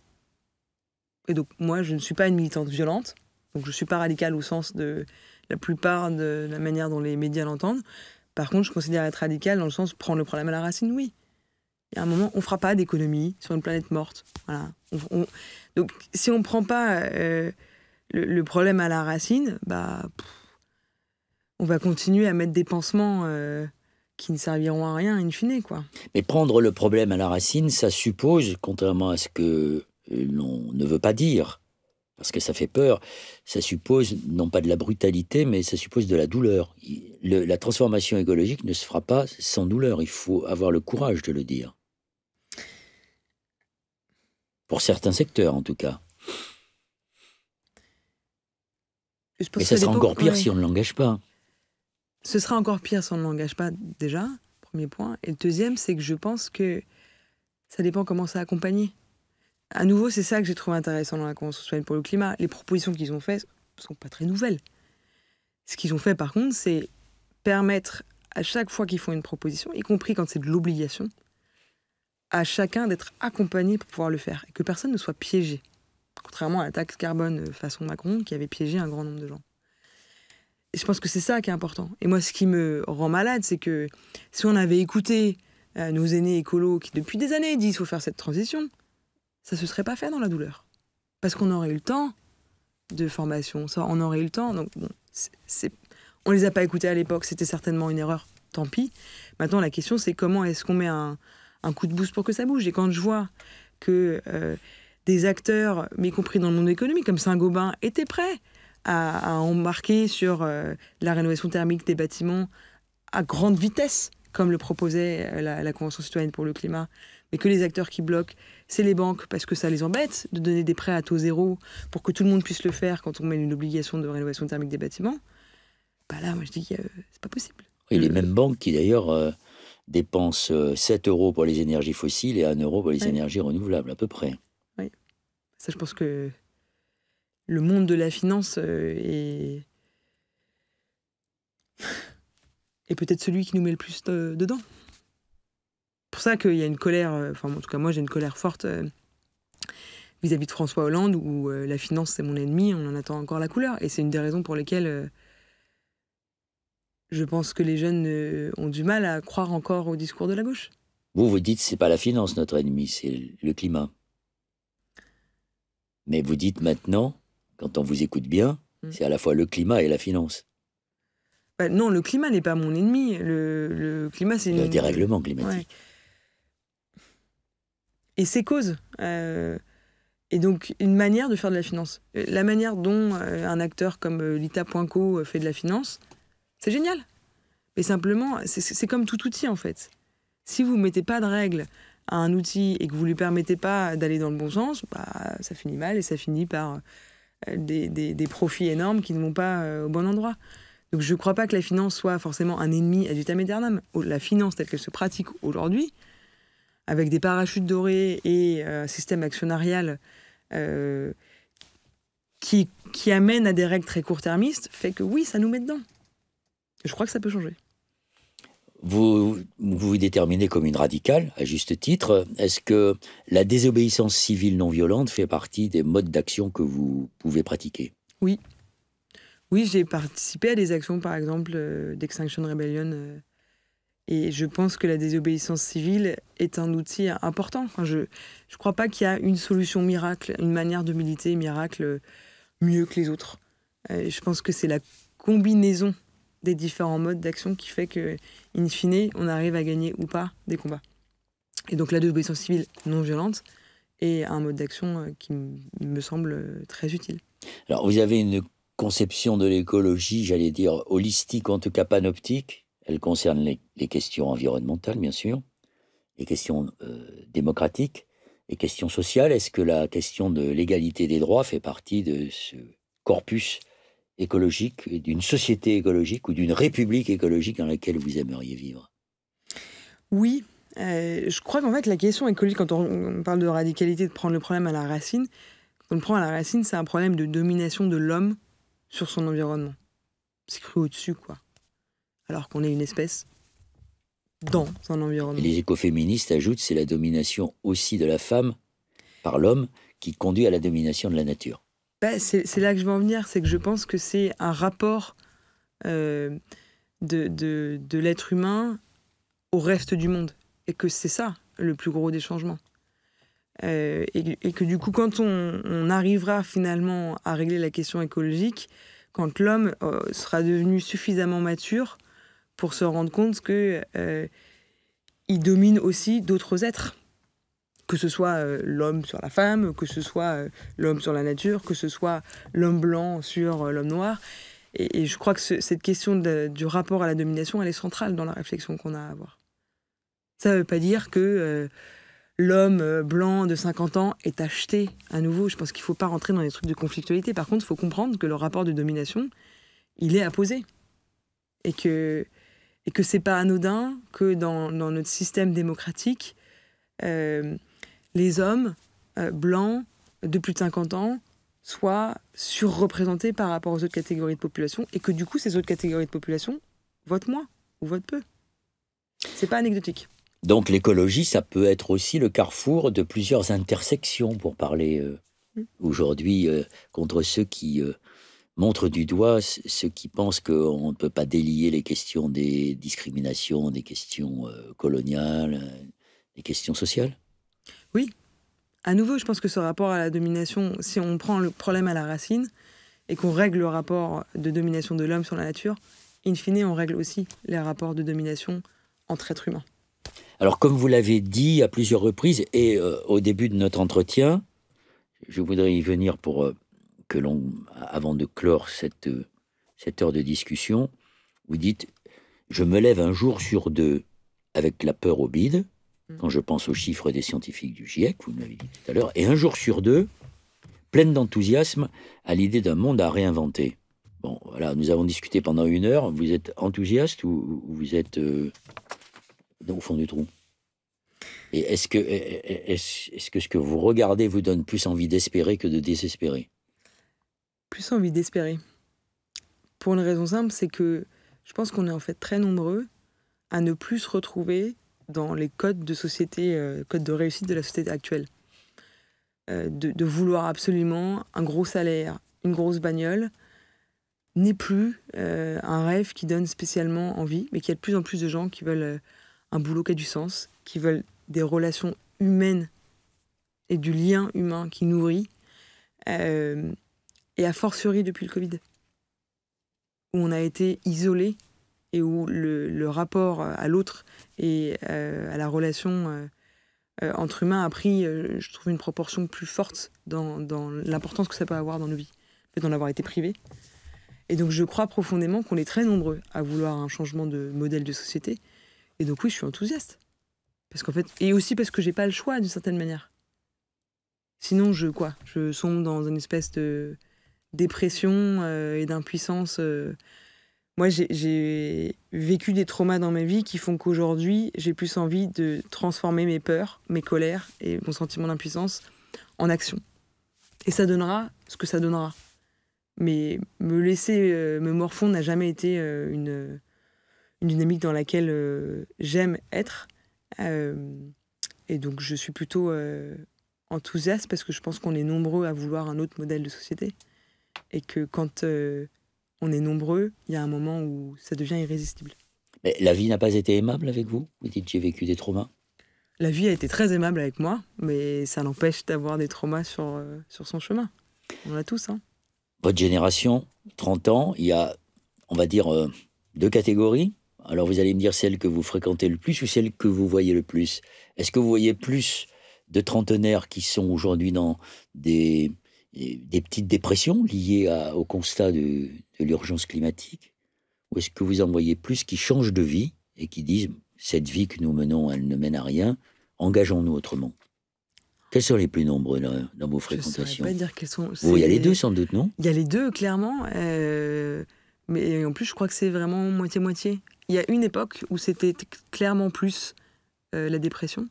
Et donc moi, je ne suis pas une militante violente. Donc je ne suis pas radicale au sens de la plupart de la manière dont les médias l'entendent. Par contre, je considère être radicale dans le sens de prendre le problème à la racine, oui. Il y a un moment, on ne fera pas d'économie sur une planète morte. Voilà. Donc si on ne prend pas le problème à la racine, on va continuer à mettre des pansements qui ne serviront à rien in fine, quoi. Mais prendre le problème à la racine, ça suppose, contrairement à ce que l'on ne veut pas dire, parce que ça fait peur. Ça suppose, non pas de la brutalité, mais ça suppose de la douleur. La transformation écologique ne se fera pas sans douleur. Il faut avoir le courage de le dire. Pour certains secteurs, en tout cas. Mais ça sera encore pire si on ne l'engage pas. Ce sera encore pire si on ne l'engage pas, déjà, premier point. Et le deuxième, c'est que je pense que ça dépend comment ça accompagner. À nouveau, c'est ça que j'ai trouvé intéressant dans la Convention citoyenne pour le climat. Les propositions qu'ils ont faites ne sont pas très nouvelles. Ce qu'ils ont fait, par contre, c'est permettre à chaque fois qu'ils font une proposition, y compris quand c'est de l'obligation, à chacun d'être accompagné pour pouvoir le faire, et que personne ne soit piégé. Contrairement à la taxe carbone façon Macron, qui avait piégé un grand nombre de gens. Et je pense que c'est ça qui est important. Et moi, ce qui me rend malade, c'est que si on avait écouté nos aînés écolos qui, depuis des années, disent qu'il faut faire cette transition, ça ne se serait pas fait dans la douleur. Parce qu'on aurait eu le temps de formation, ça, on aurait eu le temps. Donc, bon, on ne les a pas écoutés à l'époque, c'était certainement une erreur, tant pis. Maintenant, la question, c'est comment est-ce qu'on met un coup de boost pour que ça bouge. Et quand je vois que des acteurs, y compris dans le monde économique, comme Saint-Gobain, étaient prêts à embarquer sur la rénovation thermique des bâtiments à grande vitesse, comme le proposait la Convention citoyenne pour le climat, mais que les acteurs qui bloquent, c'est les banques, parce que ça les embête de donner des prêts à taux zéro pour que tout le monde puisse le faire quand on met une obligation de rénovation thermique des bâtiments. Bah là, moi je dis que c'est pas possible. Et les mêmes banques qui d'ailleurs dépensent 7 € pour les énergies fossiles et 1 € pour les énergies renouvelables, à peu près. Oui. Ça, je pense que le monde de la finance est peut-être celui qui nous met le plus dedans. C'est pour ça qu'il y a une colère, en tout cas moi j'ai une colère forte vis-à-vis de François Hollande, où la finance c'est mon ennemi, on en attend encore la couleur. Et c'est une des raisons pour lesquelles je pense que les jeunes ont du mal à croire encore au discours de la gauche. Vous dites c'est pas la finance notre ennemi, c'est le climat. Mais vous dites maintenant, quand on vous écoute bien, c'est à la fois le climat et la finance. Bah non, le climat n'est pas mon ennemi. Le climat, c'est le dérèglement climatique. Ouais. Et ses causes. Et donc, une manière de faire de la finance. La manière dont un acteur comme Lita.co fait de la finance, c'est génial. Mais simplement, c'est comme tout outil, en fait. Si vous ne mettez pas de règles à un outil et que vous ne lui permettez pas d'aller dans le bon sens, bah, ça finit mal et ça finit par des profits énormes qui ne vont pas au bon endroit. Donc je ne crois pas que la finance soit forcément un ennemi ad vitam aeternam. La finance telle qu'elle se pratique aujourd'hui, avec des parachutes dorés et un système actionnarial qui amène à des règles très court-termistes, fait que oui, ça nous met dedans. Je crois que ça peut changer. Vous vous déterminez comme une radicale, à juste titre. Est-ce que la désobéissance civile non violente fait partie des modes d'action que vous pouvez pratiquer ? Oui. Oui, j'ai participé à des actions, par exemple, d'Extinction Rebellion. Et je pense que la désobéissance civile est un outil important. Enfin, je ne crois pas qu'il y a une solution miracle, une manière de militer miracle mieux que les autres. Je pense que c'est la combinaison des différents modes d'action qui fait que, in fine, on arrive à gagner ou pas des combats. Et donc la désobéissance civile non violente est un mode d'action qui me semble très utile. Alors vous avez une conception de l'écologie, j'allais dire holistique, en tout cas panoptique. Elle concerne les questions environnementales, bien sûr, les questions démocratiques, les questions sociales. Est-ce que la question de l'égalité des droits fait partie de ce corpus écologique, d'une société écologique ou d'une république écologique dans laquelle vous aimeriez vivre ? Oui, je crois qu'en fait la question écologique, quand on parle de radicalité, de prendre le problème à la racine, quand on le prend à la racine, c'est un problème de domination de l'homme sur son environnement. C'est cru au-dessus, quoi. Alors qu'on est une espèce dans un environnement. Et les écoféministes ajoutent que c'est la domination aussi de la femme par l'homme qui conduit à la domination de la nature. Ben, c'est là que je veux en venir, c'est que je pense que c'est un rapport de l'être humain au reste du monde. Et que c'est ça, le plus gros des changements. Et que du coup, quand on arrivera finalement à régler la question écologique, quand l'homme sera devenu suffisamment mature pour se rendre compte qu'il domine aussi d'autres êtres, Que ce soit l'homme sur la femme, que ce soit l'homme sur la nature, que ce soit l'homme blanc sur l'homme noir. Et je crois que cette question du rapport à la domination, elle est centrale dans la réflexion qu'on a à avoir. Ça ne veut pas dire que l'homme blanc de 50 ans est acheté à nouveau. Je pense qu'il ne faut pas rentrer dans les trucs de conflictualité. Par contre, il faut comprendre que le rapport de domination, il est à poser. Et que ce n'est pas anodin que dans notre système démocratique, les hommes blancs de plus de 50 ans soient surreprésentés par rapport aux autres catégories de population et que du coup, ces autres catégories de population votent moins ou votent peu. C'est pas anecdotique. Donc l'écologie, ça peut être aussi le carrefour de plusieurs intersections, pour parler aujourd'hui contre ceux qui montrent du doigt, ceux qui pensent qu'on ne peut pas délier les questions des discriminations, des questions coloniales, des questions sociales. Oui. À nouveau, je pense que ce rapport à la domination, si on prend le problème à la racine et qu'on règle le rapport de domination de l'homme sur la nature, in fine, on règle aussi les rapports de domination entre êtres humains. Alors, comme vous l'avez dit à plusieurs reprises et au début de notre entretien, je voudrais y venir pour avant de clore cette heure de discussion, vous dites « Je me lève un jour sur deux avec la peur au bide », quand je pense aux chiffres des scientifiques du GIEC, vous m'avez dit tout à l'heure, et un jour sur deux, pleine d'enthousiasme à l'idée d'un monde à réinventer. Bon, voilà, nous avons discuté pendant 1 heure. Vous êtes enthousiaste ou vous êtes au fond du trou? Et est-ce que ce que vous regardez vous donne plus envie d'espérer que de désespérer? Plus envie d'espérer. Pour une raison simple, c'est que je pense qu'on est en fait très nombreux à ne plus se retrouver dans les codes de société, codes de réussite de la société actuelle. De vouloir absolument un gros salaire, une grosse bagnole, n'est plus un rêve qui donne spécialement envie, mais qu'il y a de plus en plus de gens qui veulent un boulot qui a du sens, qui veulent des relations humaines et du lien humain qui nourrit, et a fortiori depuis le Covid, où on a été isolés et où le rapport à l'autre et à la relation entre humains a pris, je trouve, une proportion plus forte dans l'importance que ça peut avoir dans nos vies, le fait d'en avoir été privé. Et donc je crois profondément qu'on est très nombreux à vouloir un changement de modèle de société. Et donc oui, je suis enthousiaste. Parce qu'en fait, et aussi parce que j'ai pas le choix d'une certaine manière. Sinon, je sombre dans une espèce de dépression et d'impuissance. Moi, j'ai vécu des traumas dans ma vie qui font qu'aujourd'hui, j'ai plus envie de transformer mes peurs, mes colères et mon sentiment d'impuissance en action. Et ça donnera ce que ça donnera. Mais me laisser me morfondre n'a jamais été une dynamique dans laquelle j'aime être. Et donc, je suis plutôt enthousiaste parce que je pense qu'on est nombreux à vouloir un autre modèle de société. Et que quand on est nombreux, il y a un moment où ça devient irrésistible. Mais la vie n'a pas été aimable avec vous? Vous dites j'ai vécu des traumas. La vie a été très aimable avec moi, mais ça n'empêche d'avoir des traumas sur son chemin. On a tous, hein. Votre génération, 30 ans, il y a, on va dire, 2 catégories. Alors vous allez me dire celle que vous fréquentez le plus ou celle que vous voyez le plus. Est-ce que vous voyez plus de trentenaires qui sont aujourd'hui dans des petites dépressions liées au constat de l'urgence climatique? Ou est-ce que vous en voyez plus qui changent de vie et qui disent « cette vie que nous menons, elle ne mène à rien, engageons-nous autrement » Quels sont les plus nombreux dans vos fréquentations? Je ne saurais pas dire quels sont... Il y a les deux sans doute, non? Il y a les deux, clairement. Mais en plus, je crois que c'est vraiment moitié-moitié. Il y a une époque où c'était clairement plus la dépression.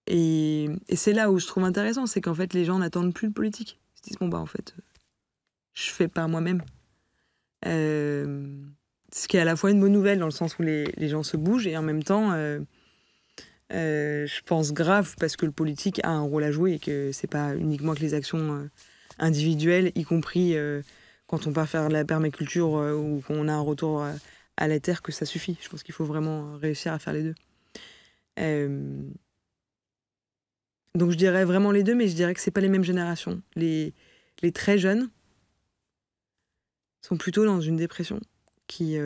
Et c'est là où je trouve intéressant, c'est qu'en fait, les gens n'attendent plus le politique. Ils se disent, bon, en fait, je fais par moi-même. Ce qui est à la fois une bonne nouvelle, dans le sens où les gens se bougent, et en même temps, je pense grave, parce que le politique a un rôle à jouer, et que c'est pas uniquement que les actions individuelles, y compris quand on part faire de la permaculture ou qu'on a un retour à la terre, que ça suffit. Je pense qu'il faut vraiment réussir à faire les deux. Donc je dirais vraiment les deux, mais je dirais que c'est pas les mêmes générations. Les très jeunes sont plutôt dans une dépression qui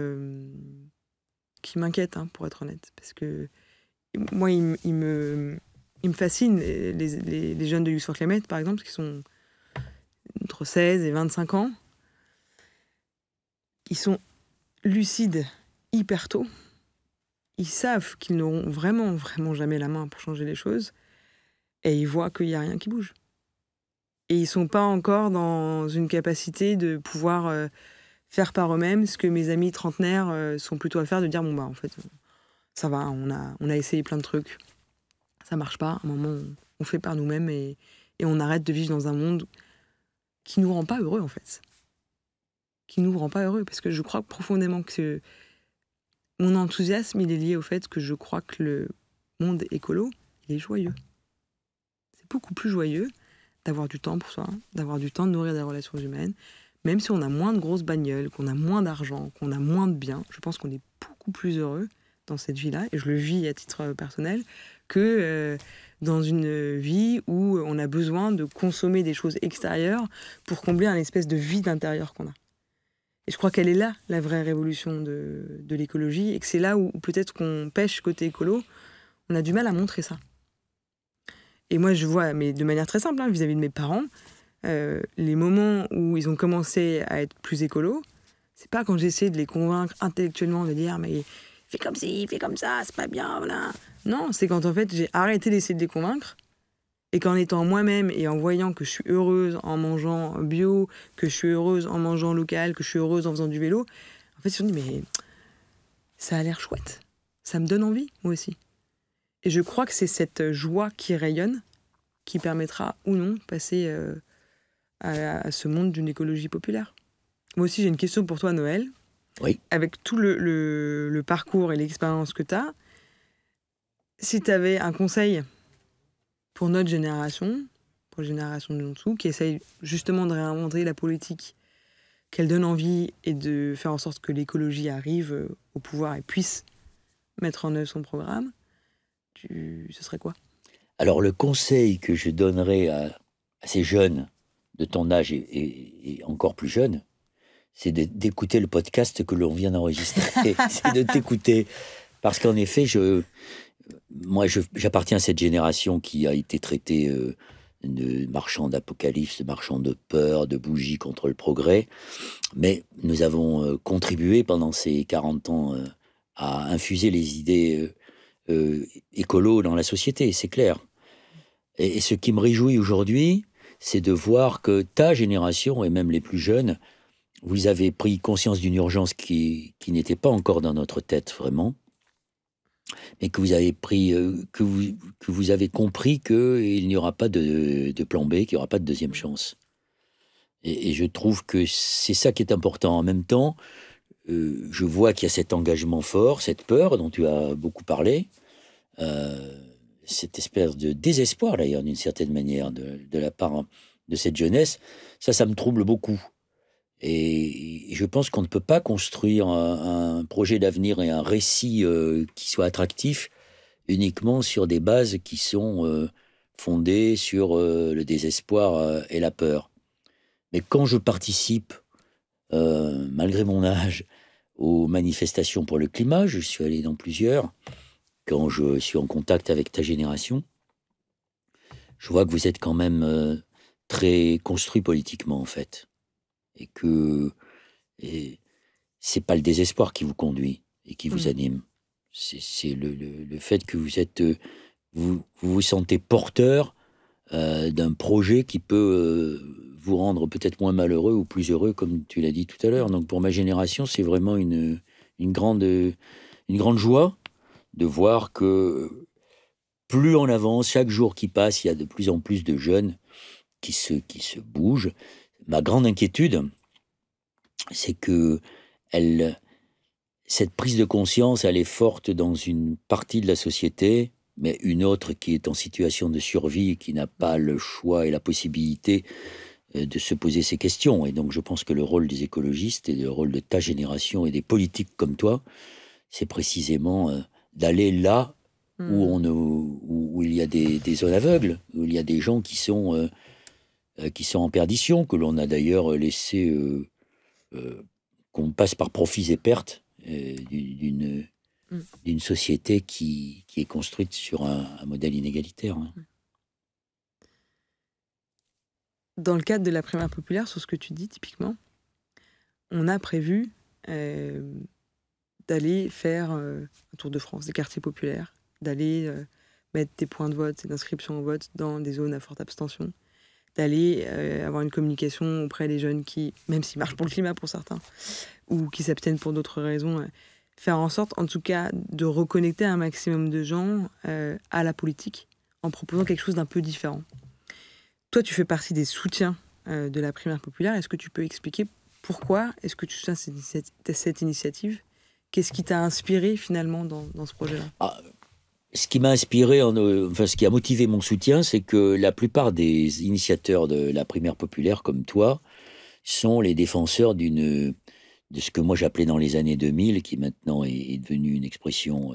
m'inquiète, hein, pour être honnête. Parce que moi, il me fascinent, les jeunes de Youth for Climate, par exemple, qui sont entre 16 et 25 ans. Ils sont lucides hyper tôt. Ils savent qu'ils n'auront vraiment, vraiment jamais la main pour changer les choses. Et ils voient qu'il n'y a rien qui bouge. Et ils ne sont pas encore dans une capacité de pouvoir faire par eux-mêmes ce que mes amis trentenaires sont plutôt à faire, de dire, bon, en fait, ça va, on a essayé plein de trucs. Ça marche pas. À un moment, on fait par nous-mêmes et on arrête de vivre dans un monde qui nous rend pas heureux, en fait. Qui nous rend pas heureux. Parce que je crois profondément que mon enthousiasme, il est lié au fait que je crois que le monde écolo, il est joyeux. C'est beaucoup plus joyeux d'avoir du temps pour soi, d'avoir du temps de nourrir des relations humaines. Même si on a moins de grosses bagnoles, qu'on a moins d'argent, qu'on a moins de biens, je pense qu'on est beaucoup plus heureux dans cette vie-là, et je le vis à titre personnel, que dans une vie où on a besoin de consommer des choses extérieures pour combler un espèce de vide intérieur qu'on a. Et je crois qu'elle est là, la vraie révolution de l'écologie, et que c'est là où peut-être qu'on pêche côté écolo, on a du mal à montrer ça. Et moi, je vois, mais de manière très simple, vis-à-vis de mes parents, les moments où ils ont commencé à être plus écolos, c'est pas quand j'essaie de les convaincre intellectuellement, de dire « mais fais comme ci, fais comme ça, c'est pas bien, voilà ». Non, c'est quand en fait j'ai arrêté d'essayer de les convaincre, et qu'en étant moi-même et en voyant que je suis heureuse en mangeant bio, que je suis heureuse en mangeant local, que je suis heureuse en faisant du vélo, en fait, ils se sont dit, mais ça a l'air chouette. Ça me donne envie, moi aussi. Et je crois que c'est cette joie qui rayonne qui permettra ou non de passer à ce monde d'une écologie populaire. Moi aussi, j'ai une question pour toi, Noël. Oui. Avec tout le parcours et l'expérience que tu as, si tu avais un conseil pour notre génération, pour la génération de en dessous, qui essaye justement de réinventer la politique, qu'elle donne envie et de faire en sorte que l'écologie arrive au pouvoir et puisse mettre en œuvre son programme, ce serait quoi ? Alors, le conseil que je donnerais à ces jeunes de ton âge et encore plus jeunes, c'est d'écouter le podcast que l'on vient d'enregistrer. C'est de t'écouter. Parce qu'en effet, moi, j'appartiens à cette génération qui a été traitée de marchand d'apocalypse, de marchand de peur, de bougie contre le progrès. Mais nous avons contribué pendant ces 40 ans à infuser les idées écolo dans la société, c'est clair. Et ce qui me réjouit aujourd'hui, c'est de voir que ta génération, et même les plus jeunes, vous avez pris conscience d'une urgence qui n'était pas encore dans notre tête vraiment, mais que vous avez pris, que vous avez compris qu'il n'y aura pas de plan B, qu'il n'y aura pas de deuxième chance. Et je trouve que c'est ça qui est important. En même temps, je vois qu'il y a cet engagement fort, cette peur dont tu as beaucoup parlé, cette espèce de désespoir d'ailleurs d'une certaine manière de la part de cette jeunesse. Ça me trouble beaucoup. Et je pense qu'on ne peut pas construire un projet d'avenir et un récit qui soit attractif uniquement sur des bases qui sont fondées sur le désespoir et la peur. Mais quand je participe, malgré mon âge, aux manifestations pour le climat, je suis allé dans plusieurs, quand je suis en contact avec ta génération, je vois que vous êtes quand même très construit politiquement, en fait. Et que c'est pas le désespoir qui vous conduit et qui vous anime. C'est le fait que vous êtes... vous vous sentez porteur d'un projet qui peut vous rendre peut-être moins malheureux ou plus heureux, comme tu l'as dit tout à l'heure. Donc pour ma génération, c'est vraiment une grande joie de voir que plus on avance, chaque jour qui passe, il y a de plus en plus de jeunes qui se bougent. Ma grande inquiétude, c'est que cette prise de conscience, elle est forte dans une partie de la société, mais une autre qui est en situation de survie et qui n'a pas le choix et la possibilité de se poser ces questions. Et donc je pense que le rôle des écologistes et le rôle de ta génération et des politiques comme toi, c'est précisément d'aller là où il y a des zones aveugles, où il y a des gens qui sont en perdition, que l'on a d'ailleurs laissé qu'on passe par profits et pertes d'une d'une société qui est construite sur un modèle inégalitaire. Hein. Dans le cadre de la primaire populaire, sur ce que tu dis typiquement, on a prévu d'aller faire un tour de France des quartiers populaires, d'aller mettre des points de vote et d'inscription au vote dans des zones à forte abstention, d'aller avoir une communication auprès des jeunes qui, même s'ils marchent pour le climat pour certains, ou qui s'abstiennent pour d'autres raisons, faire en sorte, en tout cas, de reconnecter un maximum de gens à la politique en proposant quelque chose d'un peu différent. Toi, tu fais partie des soutiens de la primaire populaire. Est-ce que tu peux expliquer pourquoi est-ce que tu soutiens cette initiative? Qu'est-ce qui t'a inspiré finalement dans ce projet-là? Ce qui m'a inspiré, ce qui a motivé mon soutien, c'est que la plupart des initiateurs de la primaire populaire, comme toi, sont les défenseurs de ce que moi j'appelais dans les années 2000, qui maintenant est devenu une expression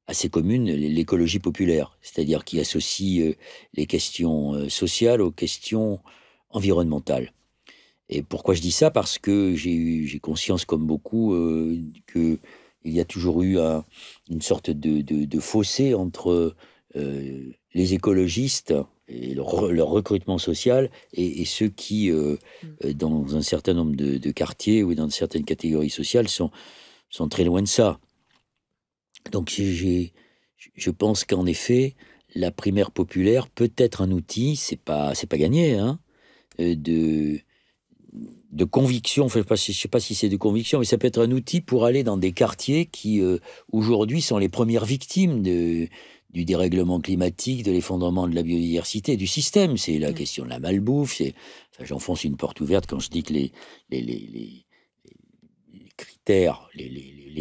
assez commune, l'écologie populaire, c'est-à-dire qui associe les questions sociales aux questions environnementales. Et pourquoi je dis ça? Parce que j'ai conscience, comme beaucoup, qu'il y a toujours eu une sorte de fossé entre les écologistes et leur recrutement social et ceux qui, dans un certain nombre de quartiers ou dans certaines catégories sociales, sont très loin de ça. Donc je pense qu'en effet, la primaire populaire peut être un outil, c'est pas gagné, hein, de conviction, enfin, je sais pas si c'est de conviction, mais ça peut être un outil pour aller dans des quartiers qui, aujourd'hui, sont les premières victimes du dérèglement climatique, de l'effondrement de la biodiversité, du système. C'est la question de la malbouffe. Enfin, j'enfonce une porte ouverte quand je dis que les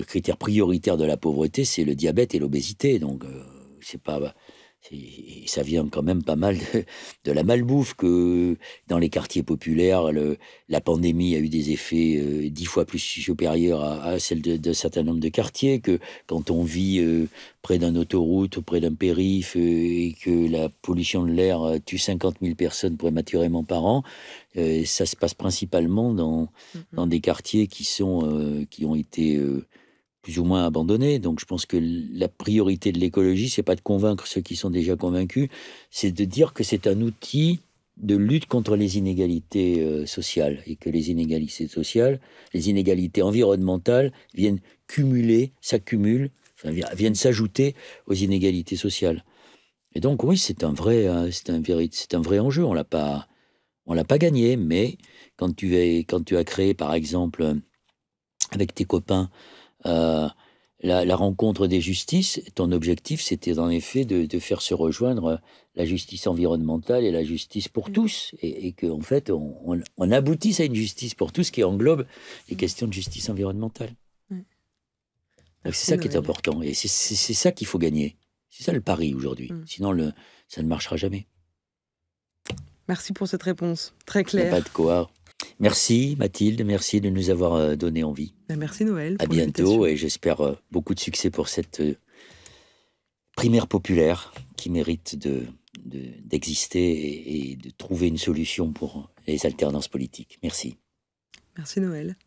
critères prioritaires de la pauvreté, c'est le diabète et l'obésité. Donc, ça vient quand même pas mal de la malbouffe, que dans les quartiers populaires, la pandémie a eu des effets 10 fois plus supérieurs à celle d'un certain nombre de quartiers, que quand on vit près d'une autoroute, près d'un périph', et que la pollution de l'air tue 50 000 personnes prématurément par an, ça se passe principalement dans des quartiers qui ont été plus ou moins abandonnés. Donc je pense que la priorité de l'écologie, c'est pas de convaincre ceux qui sont déjà convaincus, c'est de dire que c'est un outil de lutte contre les inégalités sociales, et que les inégalités sociales, les inégalités environnementales viennent s'accumulent, viennent s'ajouter aux inégalités sociales. Et donc oui, c'est un vrai enjeu. On l'a pas gagné, mais quand tu as créé, par exemple, avec tes copains, la rencontre des justices, ton objectif, c'était en effet de faire se rejoindre la justice environnementale et la justice pour tous, et qu'en fait, on aboutisse à une justice pour tous qui englobe les questions de justice environnementale. Donc c'est ça qui est important, et c'est ça qu'il faut gagner. C'est ça le pari aujourd'hui. Sinon, ça ne marchera jamais. Merci pour cette réponse, très claire. Il n'y a pas de quoi. Merci Mathilde, merci de nous avoir donné envie. Merci Noël. À bientôt, et j'espère beaucoup de succès pour cette primaire populaire qui mérite d'exister et de trouver une solution pour les alternances politiques. Merci. Merci Noël.